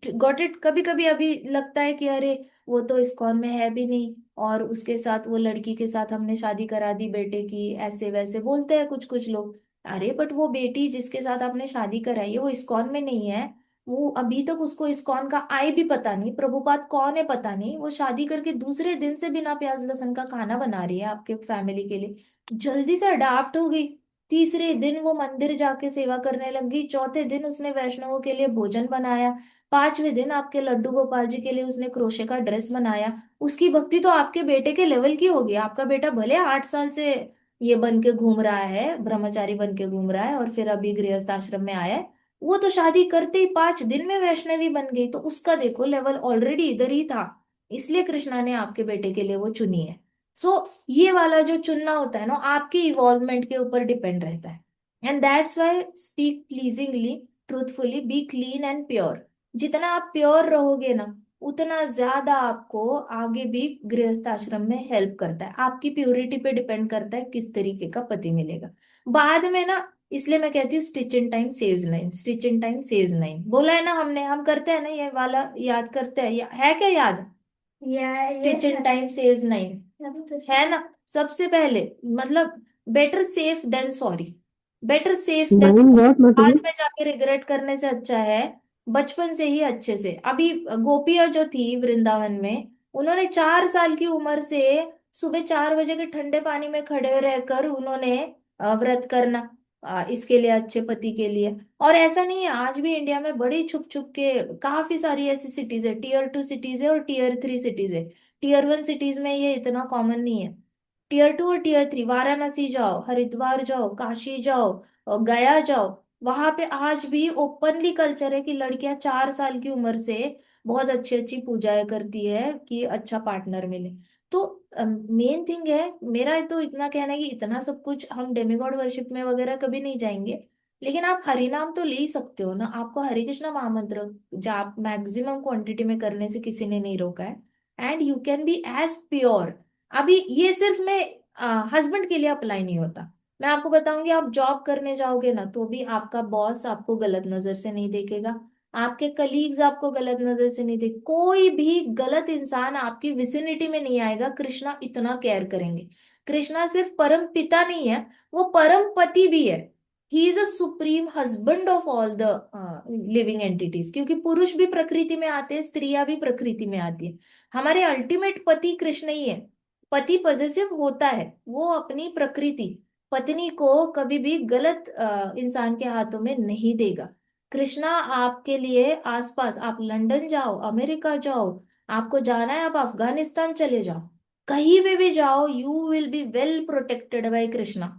Got it? कभी कभी अभी लगता है कि अरे वो तो इस्कॉन में है भी नहीं, और उसके साथ वो लड़की के साथ हमने शादी करा दी बेटे की, ऐसे वैसे बोलते हैं कुछ कुछ लोग। अरे बट वो बेटी जिसके साथ आपने शादी कराई है वो इस्कॉन में नहीं है। वो अभी तक उसको इस्कॉन का आई भी पता नहीं, प्रभुपाद कौन है पता नहीं, वो शादी करके दूसरे दिन से बिना प्याज लहसुन का खाना बना रही है आपके फैमिली के लिए। जल्दी से अडाप्ट हो गई। तीसरे दिन वो मंदिर जाके सेवा करने लगी, चौथे दिन उसने वैष्णवों के लिए भोजन बनाया, पांचवें दिन आपके लड्डू गोपाल जी के लिए उसने क्रोशे का ड्रेस बनाया। उसकी भक्ति तो आपके बेटे के लेवल की होगी। आपका बेटा भले 8 साल से ये बन के घूम रहा है, ब्रह्मचारी बन के घूम रहा है, और फिर अभी गृहस्थ आश्रम में आया है। वो तो शादी करते ही 5 दिन में वैष्णवी बन गई, तो उसका देखो लेवल ऑलरेडी इधर ही था। इसलिए कृष्णा ने आपके बेटे के लिए वो चुनी है। सो ये वाला जो चुनना होता है ना, आपके इवॉल्वमेंट के ऊपर डिपेंड रहता है। And that's why speak pleasingly, truthfully, be clean and pure. जितना आप प्योर रहोगे ना, उतना ज्यादा आपको आगे भी गृहस्थ आश्रम में हेल्प करता है। आपकी प्योरिटी पे डिपेंड करता है किस तरीके का पति मिलेगा बाद में ना। इसलिए मैं कहती हूँ stitch in time saves nine, stitch in time saves nine बोला है ना हमने, हम करते हैं ना ये वाला, याद करते हैं है क्या याद? Stitch in time saves nine है ना। सबसे पहले मतलब better safe than sorry, better safe than nine what बाद मतलब? में जाके रिग्रेट करने से अच्छा है बचपन से ही अच्छे से। अभी गोपियां जो थी वृंदावन में, उन्होंने 4 साल की उम्र से सुबह 4 बजे के ठंडे पानी में खड़े रहकर उन्होंने व्रत करना, इसके लिए अच्छे पति के लिए। और ऐसा नहीं है, आज भी इंडिया में बड़ी छुप छुप के काफी सारी ऐसी सिटीज है, टीयर 2 सिटीज है और टीयर 3 सिटीज है। टीयर 1 सिटीज में ये इतना कॉमन नहीं है। टीयर 2 और टीयर 3, वाराणसी जाओ, हरिद्वार जाओ, काशी जाओ और गया जाओ, वहां पे आज भी ओपनली कल्चर है कि लड़कियां 4 साल की उम्र से बहुत अच्छी अच्छी पूजाएं करती है कि अच्छा पार्टनर मिले। तो मेन थिंग है, मेरा तो इतना कहना है कि इतना सब कुछ हम डेमिगॉड वर्शिप में वगैरह कभी नहीं जाएंगे, लेकिन आप हरि नाम तो ले ही सकते हो ना। आपको हरे कृष्णा महामंत्र जाप मैक्सिमम क्वांटिटी में करने से किसी ने नहीं रोका है। And you can be as pure. अभी ये सिर्फ मैं हस्बैंड के लिए अप्लाई नहीं होता। मैं आपको बताऊंगी, आप जॉब करने जाओगे ना तो भी आपका बॉस आपको गलत नजर से नहीं देखेगा, आपके कलीग्स आपको गलत नजर से नहीं देख, कोई भी गलत इंसान आपकी विसिनिटी में नहीं आएगा। कृष्णा इतना केयर करेंगे। कृष्णा सिर्फ परम पिता नहीं है, वो परम पति भी है। He is a supreme husband of all the living entities, क्योंकि पुरुष भी प्रकृति में आते हैं, स्त्रियां भी प्रकृति में आती है। हमारे अल्टीमेट पति कृष्ण ही है। पति पॉजिटिव होता है, वो अपनी प्रकृति पत्नी को कभी भी गलत इंसान के हाथों में नहीं देगा। कृष्णा आपके लिए आसपास, आप लंदन जाओ, अमेरिका जाओ, आपको जाना है आप अफगानिस्तान चले जाओ, कहीं भी जाओ, you will be well protected by Krishna.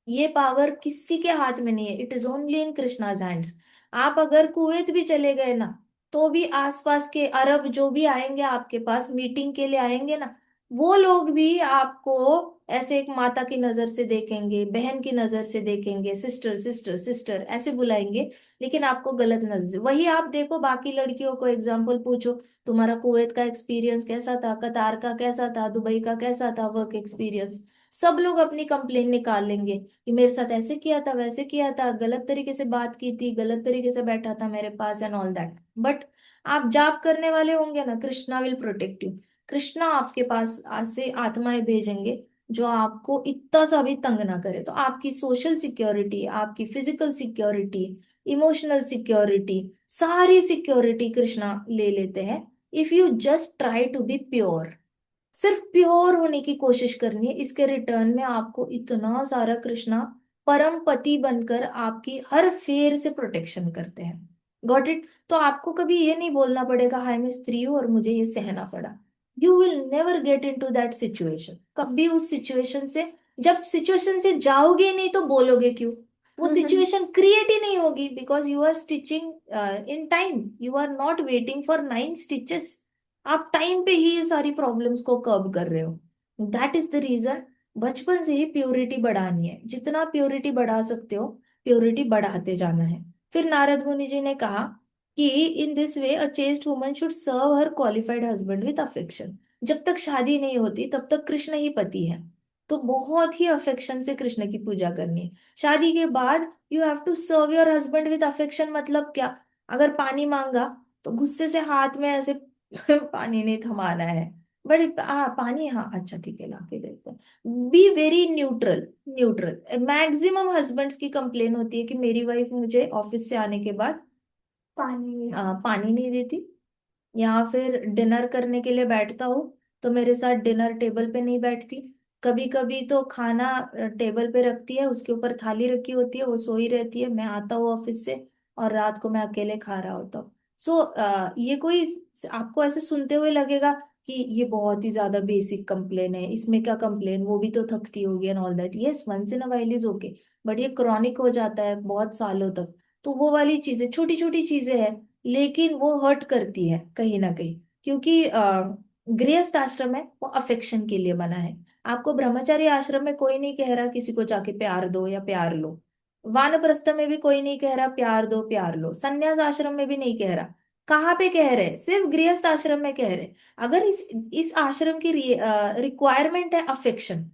ये पावर किसी के हाथ में नहीं है, it is only in Krishna's hands. आप अगर कुवैत भी चले गए ना, तो भी आसपास के अरब जो भी आएंगे आपके पास मीटिंग के लिए आएंगे ना, वो लोग भी आपको ऐसे एक माता की नजर से देखेंगे, बहन की नजर से देखेंगे, सिस्टर सिस्टर सिस्टर ऐसे बुलाएंगे, लेकिन आपको गलत नजर से। वही आप देखो बाकी लड़कियों को एग्जाम्पल पूछो, तुम्हारा कुवैत का एक्सपीरियंस कैसा था, कतार का कैसा था, दुबई का कैसा था वर्क एक्सपीरियंस, सब लोग अपनी कंप्लेन निकाल लेंगे कि मेरे साथ ऐसे किया था, वैसे किया था, गलत तरीके से बात की थी, गलत तरीके से बैठा था मेरे पास एंड ऑल दैट। बट आप जाप करने वाले होंगे ना, Krishna will protect you. Krishna आपके पास आज से आत्माएं भेजेंगे जो आपको इतना सा भी तंग ना करे। तो आपकी सोशल सिक्योरिटी, आपकी फिजिकल सिक्योरिटी, इमोशनल सिक्योरिटी, सारी सिक्योरिटी कृष्णा ले लेते हैं, if you just try to be pure. सिर्फ प्योर होने की कोशिश करनी है, इसके रिटर्न में आपको इतना सारा कृष्णा परम पति बनकर आपकी हर फेर से प्रोटेक्शन करते हैं। Got it? तो आपको कभी ये नहीं बोलना पड़ेगा हाय मैं स्त्री हूं और मुझे ये सहना पड़ा। You will never get into that situation, कभी उस सिचुएशन से, जब सिचुएशन से जाओगे नहीं तो बोलोगे क्यों? वो सिचुएशन क्रिएट ही नहीं होगी, because you are stitching in time, you are not waiting for 9 stitches. आप टाइम पे ही ये सारी प्रॉब्लम्स को कर्ब कर रहे हो। दैट इज द रीजन, बचपन से ही प्योरिटी बढ़ानी है, जितना प्योरिटी बढ़ा सकते हो प्योरिटी बढ़ाते जाना है। फिर नारद मुनि जी ने कहा कि in this way a chaste woman should serve her qualified husband with affection. जब तक शादी नहीं होती तब तक कृष्ण ही पति है, तो बहुत ही अफेक्शन से कृष्ण की पूजा करनी है। शादी के बाद you have to serve your husband with affection. मतलब क्या? अगर पानी मांगा तो गुस्से से हाथ में ऐसे पानी नहीं थमाना है। बड़े पानी, हाँ अच्छा ठीक है, ला के देते हैं। Be very neutral. Neutral maximum husbands की कंप्लेन होती है कि मेरी वाइफ मुझे ऑफिस से आने के बाद पानी नहीं देती, या फिर डिनर करने के लिए बैठता हूँ तो मेरे साथ डिनर टेबल पे नहीं बैठती। कभी कभी तो खाना टेबल पे रखती है, उसके ऊपर थाली रखी होती है, वो सोई रहती है, मैं आता हूँ ऑफिस से और रात को मैं अकेले खा रहा होता हूँ। सो ये कोई, आपको ऐसे सुनते हुए लगेगा कि ये बहुत ही ज्यादा बेसिक कंप्लेन है, इसमें क्या कंप्लेन, वो भी तो थकती होगी and all that. Yes, once in a while is okay, but ये क्रॉनिक हो जाता है बहुत सालों तक, तो वो वाली चीजें, छोटी छोटी चीजें हैं लेकिन वो हर्ट करती है कहीं ना कहीं। क्योंकि गृहस्थ आश्रम है वो अफेक्शन के लिए बना है। आपको ब्रह्मचारी आश्रम में कोई नहीं कह रहा किसी को जाके प्यार दो या प्यार लो। वानप्रस्थ में भी कोई नहीं कह रहा प्यार दो प्यार लो। संन्यास आश्रम में भी नहीं कह रहा। कहाँ पे कह रहे, सिर्फ गृहस्थ आश्रम में कह रहे। अगर इस आश्रम की रिक्वायरमेंट है अफेक्शन,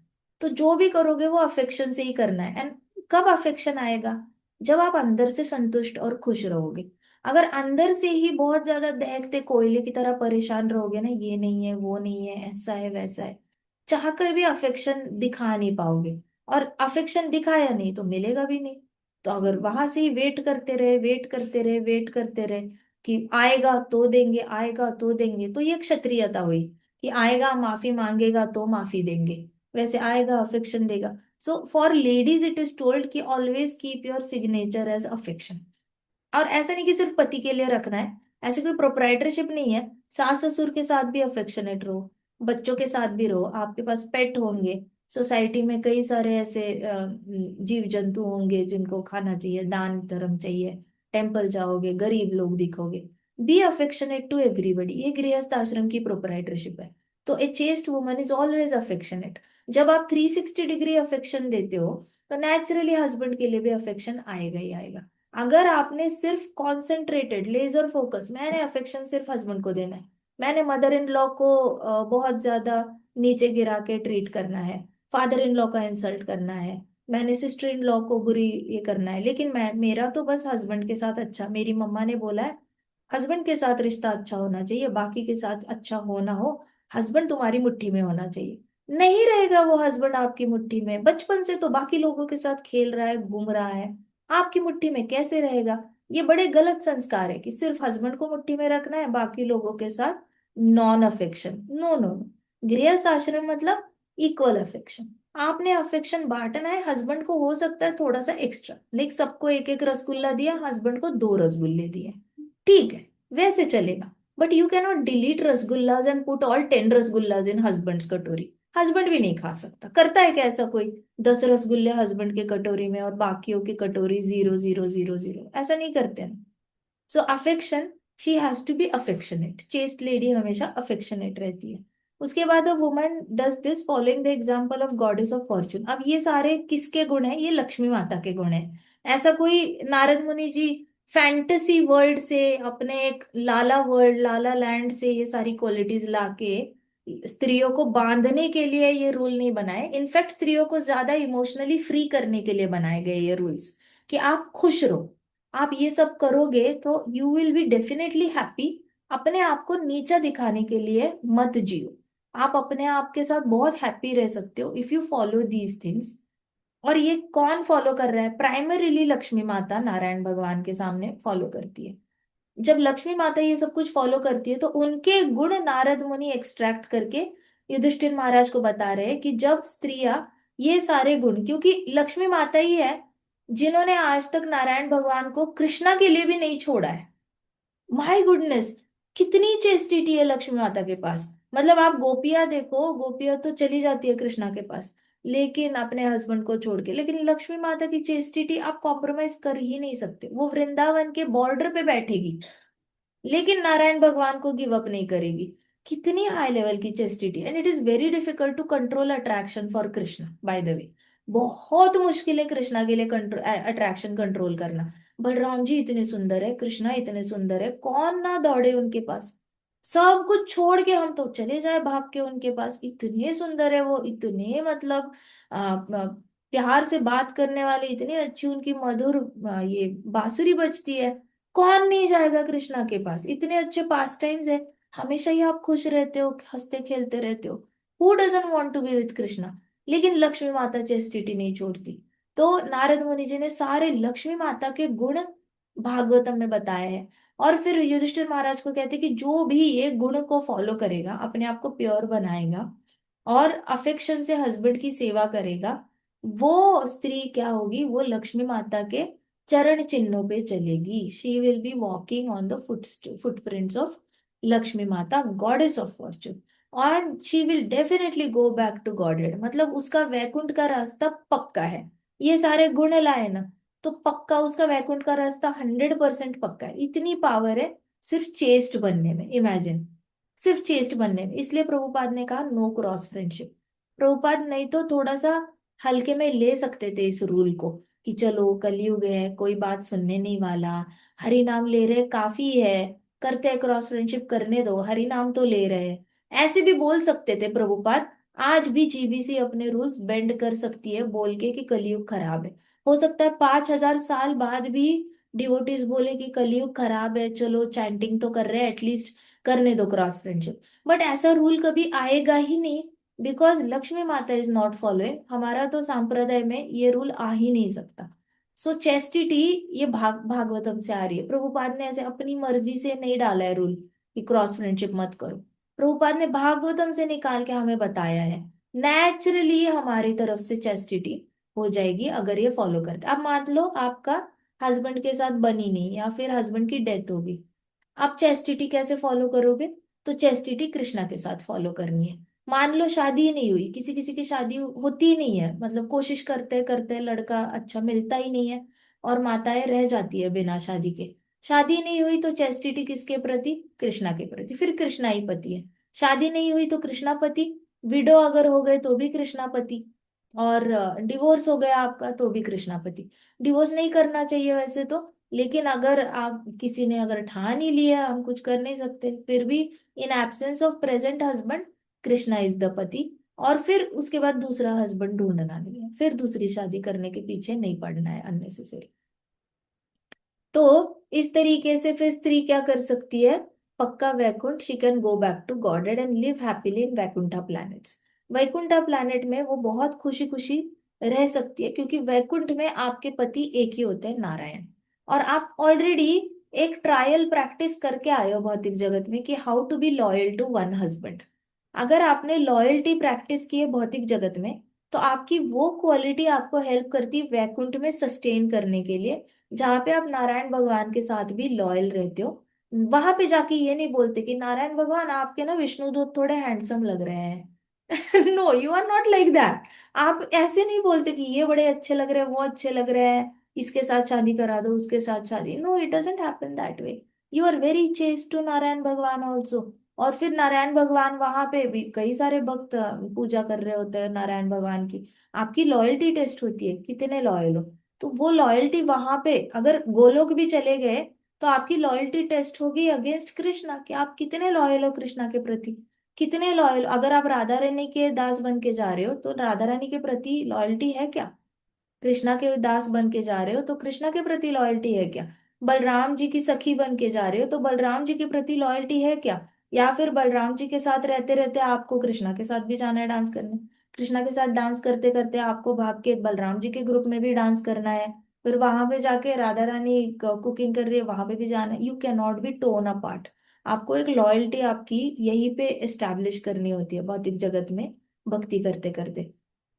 तो जो भी करोगे वो अफेक्शन से ही करना है। एंड कब अफेक्शन आएगा, जब आप अंदर से संतुष्ट और खुश रहोगे। अगर अंदर से ही बहुत ज्यादा दहकते कोयले की तरह परेशान रहोगे ना, ये नहीं है वो नहीं है ऐसा है वैसा है, चाहकर भी अफेक्शन दिखा नहीं पाओगे। और अफेक्शन दिखाया नहीं तो मिलेगा भी नहीं। तो अगर वहां से ही वेट करते रहे, वेट करते रहे, वेट करते रहे कि आएगा तो देंगे, आएगा तो देंगे, तो ये क्षत्रियता हुई कि आएगा माफी मांगेगा तो माफी देंगे, वैसे आएगा अफेक्शन देगा। So for ladies it is told कि always keep your signature as affection. और ऐसा नहीं कि सिर्फ पति के लिए रखना है, ऐसे कोई प्रोप्राइटरशिप नहीं है। सास ससुर के साथ भी अफेक्शनेट रहो, बच्चों के साथ भी रहो, आपके पास पेट होंगे, सोसाइटी में कई सारे ऐसे जीव जंतु होंगे जिनको खाना चाहिए, दान धर्म चाहिए, टेम्पल जाओगे, गरीब लोग दिखोगे। बी अफेक्शनेट टू एवरीबडी, ये गृहस्थ आश्रम की प्रोप्राइटरशिप है। तो a chaste woman is always affectionate. जब आप 360 डिग्री अफेक्शन देते हो तो नेचुरली हस्बैंड के लिए भी अफेक्शन आएगा ही आएगा। अगर आपने सिर्फ कॉन्सेंट्रेटेड लेजर फोकस, मैंने अफेक्शन सिर्फ हस्बैंड को देना है, मैंने मदर इन लॉ को बहुत ज्यादा नीचे गिरा के ट्रीट करना है, फादर इन लॉ का इंसल्ट करना है, मैंने सिस्टर इन लॉ को बुरी ये करना है, लेकिन मैं, मेरा तो बस हस्बैंड के साथ अच्छा, मेरी मम्मा ने बोला है हस्बैंड के साथ रिश्ता अच्छा होना चाहिए, बाकी के साथ अच्छा हो ना हो, हस्बैंड तुम्हारी मुट्ठी में होना चाहिए। नहीं रहेगा वो हस्बैंड आपकी मुट्ठी में, बचपन से तो बाकी लोगों के साथ खेल रहा है घूम रहा है, आपकी मुट्ठी में कैसे रहेगा। ये बड़े गलत संस्कार है कि सिर्फ हस्बैंड को मुट्ठी में रखना है, बाकी लोगों के साथ non affection. No no no, गृहस्थ आश्रम मतलब इक्वल अफेक्शन। आपने अफेक्शन बांटना है, हस्बैंड को हो सकता है थोड़ा सा एक्स्ट्रा, लाइक सबको एक एक रसगुल्ला दिया, हस्बैंड को दो रसगुल्ले दिए, ठीक है, वैसे चलेगा। But you can not delete rasgullas and put all 10 rasgullas in husband's katori. Husband भी नहीं खा सकता, करता है क्या ऐसा कोई? 10 रसगुल्ले हस्बैंड के कटोरी में और बाकियों की कटोरी 0 0 0 0, ऐसा नहीं करते हैं। So affection, she has to be affectionate, chaste lady हमेशा अफेक्शनेट रहती है। उसके बाद a woman does this following the example of goddess of fortune. अब ये सारे किसके गुण हैं? ये लक्ष्मी माता के गुण हैं। ऐसा कोई नारद मुनि जी फैंटेसी वर्ल्ड से, अपने एक लाला वर्ल्ड, लाला लैंड से ये सारी क्वालिटीज लाके स्त्रियों को बांधने के लिए ये रूल नहीं बनाए। इनफैक्ट स्त्रियों को ज्यादा इमोशनली फ्री करने के लिए बनाए गए ये रूल्स, कि आप खुश रहो, आप ये सब करोगे तो you will be definitely happy. अपने आप को नीचा दिखाने के लिए मत जियो, आप अपने आप के साथ बहुत हैप्पी रह सकते हो if you follow these things. और ये कौन फॉलो कर रहा है? प्राइमरीली लक्ष्मी माता नारायण भगवान के सामने फॉलो करती है। जब लक्ष्मी माता ये सब कुछ फॉलो करती है तो उनके गुण नारद मुनि एक्सट्रैक्ट करके युधिष्ठिर महाराज को बता रहे हैं कि जब स्त्रियां ये सारे गुण, क्योंकि लक्ष्मी माता ही है जिन्होंने आज तक नारायण भगवान को कृष्णा के लिए भी नहीं छोड़ा है। माय गुडनेस, कितनी चेस्टिटी है लक्ष्मी माता के पास। मतलब आप गोपियां देखो, गोपियां तो चली जाती है कृष्णा के पास लेकिन अपने हस्बैंड को छोड़ के, लेकिन लक्ष्मी माता की चेस्टिटी आप कॉम्प्रोमाइज कर ही नहीं सकते। वो वृंदावन के बॉर्डर पे बैठेगी लेकिन नारायण भगवान को गिव अप नहीं करेगी। कितनी हाई लेवल की chastity. And it is very difficult to control attraction for Krishna, by the way. बहुत मुश्किल है कृष्णा के लिए कंट्रोल, अट्रैक्शन कंट्रोल करना। बलराम जी इतने सुंदर है, कृष्णा इतने सुंदर है, कौन ना दौड़े उनके पास। सब कुछ छोड़ के हम तो चले जाए भाग के उनके पास, इतने सुंदर है वो, इतने मतलब प्यार से बात करने वाले, इतनी अच्छी उनकी मधुर ये बांसुरी बजती है। कौन नहीं जाएगा कृष्णा के पास, इतने अच्छे पास टाइम्स है। हमेशा ही आप खुश रहते हो, हंसते खेलते रहते हो। Who doesn't want to be with Krishna? लेकिन लक्ष्मी माता चेस्टिटी नहीं छोड़ती। तो नारद मुनि जी ने सारे लक्ष्मी माता के गुण भागवतम में बताए हैं। और फिर युधिष्ठिर महाराज को कहते हैं कि जो भी ये गुण को फॉलो करेगा, अपने आप को प्योर बनाएगा और अफेक्शन से हस्बैंड की सेवा करेगा, वो स्त्री क्या होगी, वो लक्ष्मी माता के चरण चिन्हों पे चलेगी। She will be walking on the footprints of Lakshmi Mata, goddess of fortune. और she will definitely go back to Godhead, मतलब उसका वैकुंठ का रास्ता पक्का है। ये सारे गुण लाए ना, तो पक्का उसका वैकुंठ का रास्ता 100% पक्का है। इतनी पावर है सिर्फ चेस्ट बनने में, इमेजिन, सिर्फ चेस्ट बनने में। इसलिए प्रभुपाद ने कहा नो क्रॉस फ्रेंडशिप। प्रभुपाद नहीं तो थोड़ा सा हल्के में ले सकते थे इस रूल को, कि चलो कलयुग है, कोई बात सुनने नहीं वाला, हरि नाम ले रहे काफी है, करते हैं क्रॉस फ्रेंडशिप, करने दो, हरि नाम तो ले रहे हैं, ऐसे भी बोल सकते थे प्रभुपाद। आज भी जीबीसी अपने रूल्स बेंड कर सकती है बोल के कि कलयुग खराब है। हो सकता है 5,000 साल बाद भी डिवोटीज बोले कि कलयुग खराब है, चलो चैंटिंग तो कर रहे हैं एटलीस्ट, करने दो क्रॉस फ्रेंडशिप। बट ऐसा रूल कभी आएगा ही नहीं, बिकॉज लक्ष्मी माता इज नॉट फॉलोइंग। हमारा तो संप्रदाय में ये रूल आ ही नहीं सकता। सो चेस्टिटी ये भागवतम से आ रही है। प्रभुपाद ने ऐसे अपनी मर्जी से नहीं डाला है रूल कि क्रॉस फ्रेंडशिप मत करो। प्रभुपाद ने भागवतम से निकाल के हमें बताया है। नेचुरली हमारी तरफ से चेस्टिटी हो जाएगी अगर ये फॉलो करते। अब मान लो आपका हस्बैंड के साथ बनी नहीं, या फिर हस्बैंड की डेथ होगी, आप चेस्टिटी कैसे फॉलो करोगे? तो चेस्टिटी कृष्णा के साथ फॉलो करनी है। मान लो शादी ही नहीं हुई, किसी किसी की शादी होती ही नहीं है, मतलब कोशिश करते करते लड़का अच्छा मिलता ही नहीं है, और माताएं रह जाती है बिना शादी के। शादी नहीं हुई तो चेस्टिटी किसके प्रति? कृष्णा के प्रति, फिर कृष्णा ही पति है। शादी नहीं हुई तो कृष्णा पति, विडो अगर हो गए तो भी कृष्णा पति, और डिवोर्स हो गया आपका तो भी कृष्णा पति। डिवोर्स नहीं करना चाहिए वैसे तो, लेकिन अगर आप किसी ने अगर ठान ही लिया, हम कुछ कर नहीं सकते, फिर भी in absence of present husband Krishna is the पति। और फिर उसके बाद दूसरा हस्बैंड ढूंढना नहीं है, फिर दूसरी शादी करने के पीछे नहीं पड़ना है अननेसेसरी। तो इस तरीके से फिर स्त्री क्या कर सकती है? पक्का Vaikuntha, she can go back to Godhead and live happily in Vaikuntha planets. Vaikuntha planet में वो बहुत खुशी खुशी रह सकती है, क्योंकि वैकुंठ में आपके पति एक ही होते हैं, नारायण। और आप ऑलरेडी एक ट्रायल प्रैक्टिस करके आए हो भौतिक जगत में कि how to be loyal to one husband. अगर आपने लॉयल्टी प्रैक्टिस की है भौतिक जगत में, तो आपकी वो क्वालिटी आपको हेल्प करती है वैकुंठ में सस्टेन करने के लिए, जहाँ पे आप नारायण भगवान के साथ भी लॉयल रहते हो। वहां पे जाके ये नहीं बोलते कि नारायण भगवान आपके ना विष्णुदूत थोड़े हैंडसम लग रहे हैं। No, you are not like that. आप ऐसे नहीं बोलते कि ये बड़े अच्छे लग रहे हैं, वो अच्छे लग रहे हैं, इसके साथ शादी करा दो, उसके साथ शादी। No, it doesn't happen that way. You are very chaste to Narayan Bhagwan also. और फिर नारायण भगवान वहां पे भी कई सारे भक्त पूजा कर रहे होते हैं नारायण भगवान की। आपकी लॉयल्टी टेस्ट होती है, कितने लॉयल हो। तो वो लॉयल्टी वहां पे अगर गोलोक भी चले गए, तो आपकी लॉयल्टी टेस्ट होगी अगेंस्ट कृष्णा, कि आप कितने लॉयल हो कृष्णा के प्रति। कितने लॉयल, अगर आप राधा रानी के दास बन के जा रहे हो तो राधा रानी के प्रति लॉयल्टी है क्या? कृष्णा के दास बन के जा रहे हो तो कृष्णा के प्रति लॉयल्टी है क्या? बलराम जी की सखी बन के जा रहे हो तो बलराम जी के प्रति लॉयल्टी है क्या? या फिर बलराम जी के साथ रहते रहते आपको कृष्णा के साथ भी जाना है डांस करने, कृष्णा के साथ डांस करते करते आपको भाग के बलराम जी के ग्रुप में भी डांस करना है, फिर वहां पे जाके राधा रानी कुकिंग कर रही है वहां पे भी जाना है। You can not be tone apart. आपको एक लॉयल्टी आपकी यहीं पे एस्टैब्लिश करनी होती है भौतिक जगत में, भक्ति करते करते।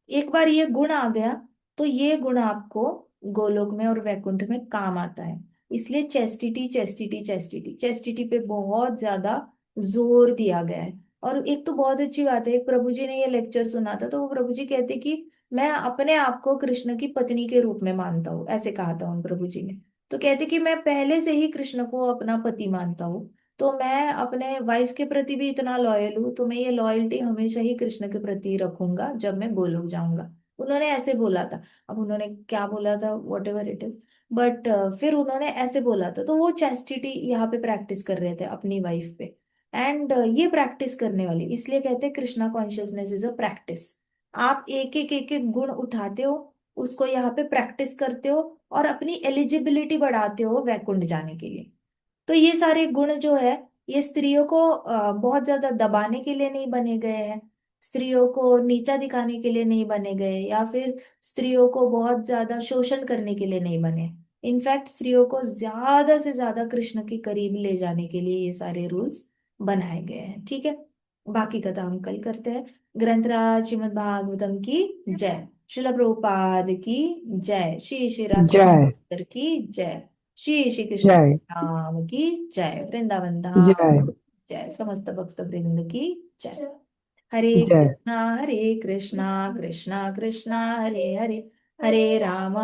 एक बार ये गुण आ गया, तो ये गुण आपको गोलोक में और वैकुंठ में काम आता है। इसलिए चेस्टिटी चेस्टिटी चेस्टिटी चेस्टिटी पे बहुत ज्यादा जोर दिया गया है। और एक तो बहुत अच्छी बात है, एक प्रभु जी ने ये लेक्चर सुना था, तो वो प्रभु जी कहते कि मैं अपने आप को कृष्ण की पत्नी के रूप में मानता हूँ, ऐसे कहा था उन प्रभु जी ने। तो कहते कि मैं पहले से ही कृष्ण को अपना पति मानता हूँ, तो मैं अपने वाइफ के प्रति भी इतना लॉयल हूँ, तो मैं ये लॉयल्टी हमेशा ही कृष्ण के प्रति रखूंगा जब मैं गोलोक जाऊंगा। उन्होंने ऐसे बोला था। अब उन्होंने क्या बोला था, what ever it is, but फिर उन्होंने ऐसे बोला था, तो वो चैस्टिटी यहाँ पे प्रैक्टिस कर रहे थे अपनी वाइफ पे। एंड ये प्रैक्टिस करने वाली, इसलिए कहते हैं Krishna consciousness is a practice. आप एक एक गुण उठाते हो, उसको यहाँ पे प्रैक्टिस करते हो, और अपनी एलिजिबिलिटी बढ़ाते हो वैकुंठ जाने के लिए। तो ये सारे गुण जो है ये स्त्रियों को बहुत ज्यादा दबाने के लिए नहीं बने गए हैं, स्त्रियों को नीचा दिखाने के लिए नहीं बने गए, या फिर स्त्रियों को बहुत ज्यादा शोषण करने के लिए नहीं बने। इनफैक्ट स्त्रियों को ज्यादा से ज्यादा कृष्ण के करीब ले जाने के लिए ये सारे रूल्स बनाए गए हैं। ठीक है, बाकी का तो हम कल करते हैं। ग्रंथराज श्रीमद् भागवतम की जय। शिला प्रभुपाद की जय। श्री श्री राधा जय। की जय। श्री श्री कृष्ण जय। राम की जय। वृंदावन धाम जय। जय। समस्त भक्त वृंद की जय। हरे जय। हरे कृष्णा कृष्णा कृष्णा हरे हरे, हरे राम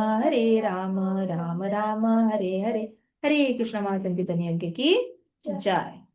राम राम हरे हरे। हरे कृष्ण महासंकीर्तन यज्ञ की जय।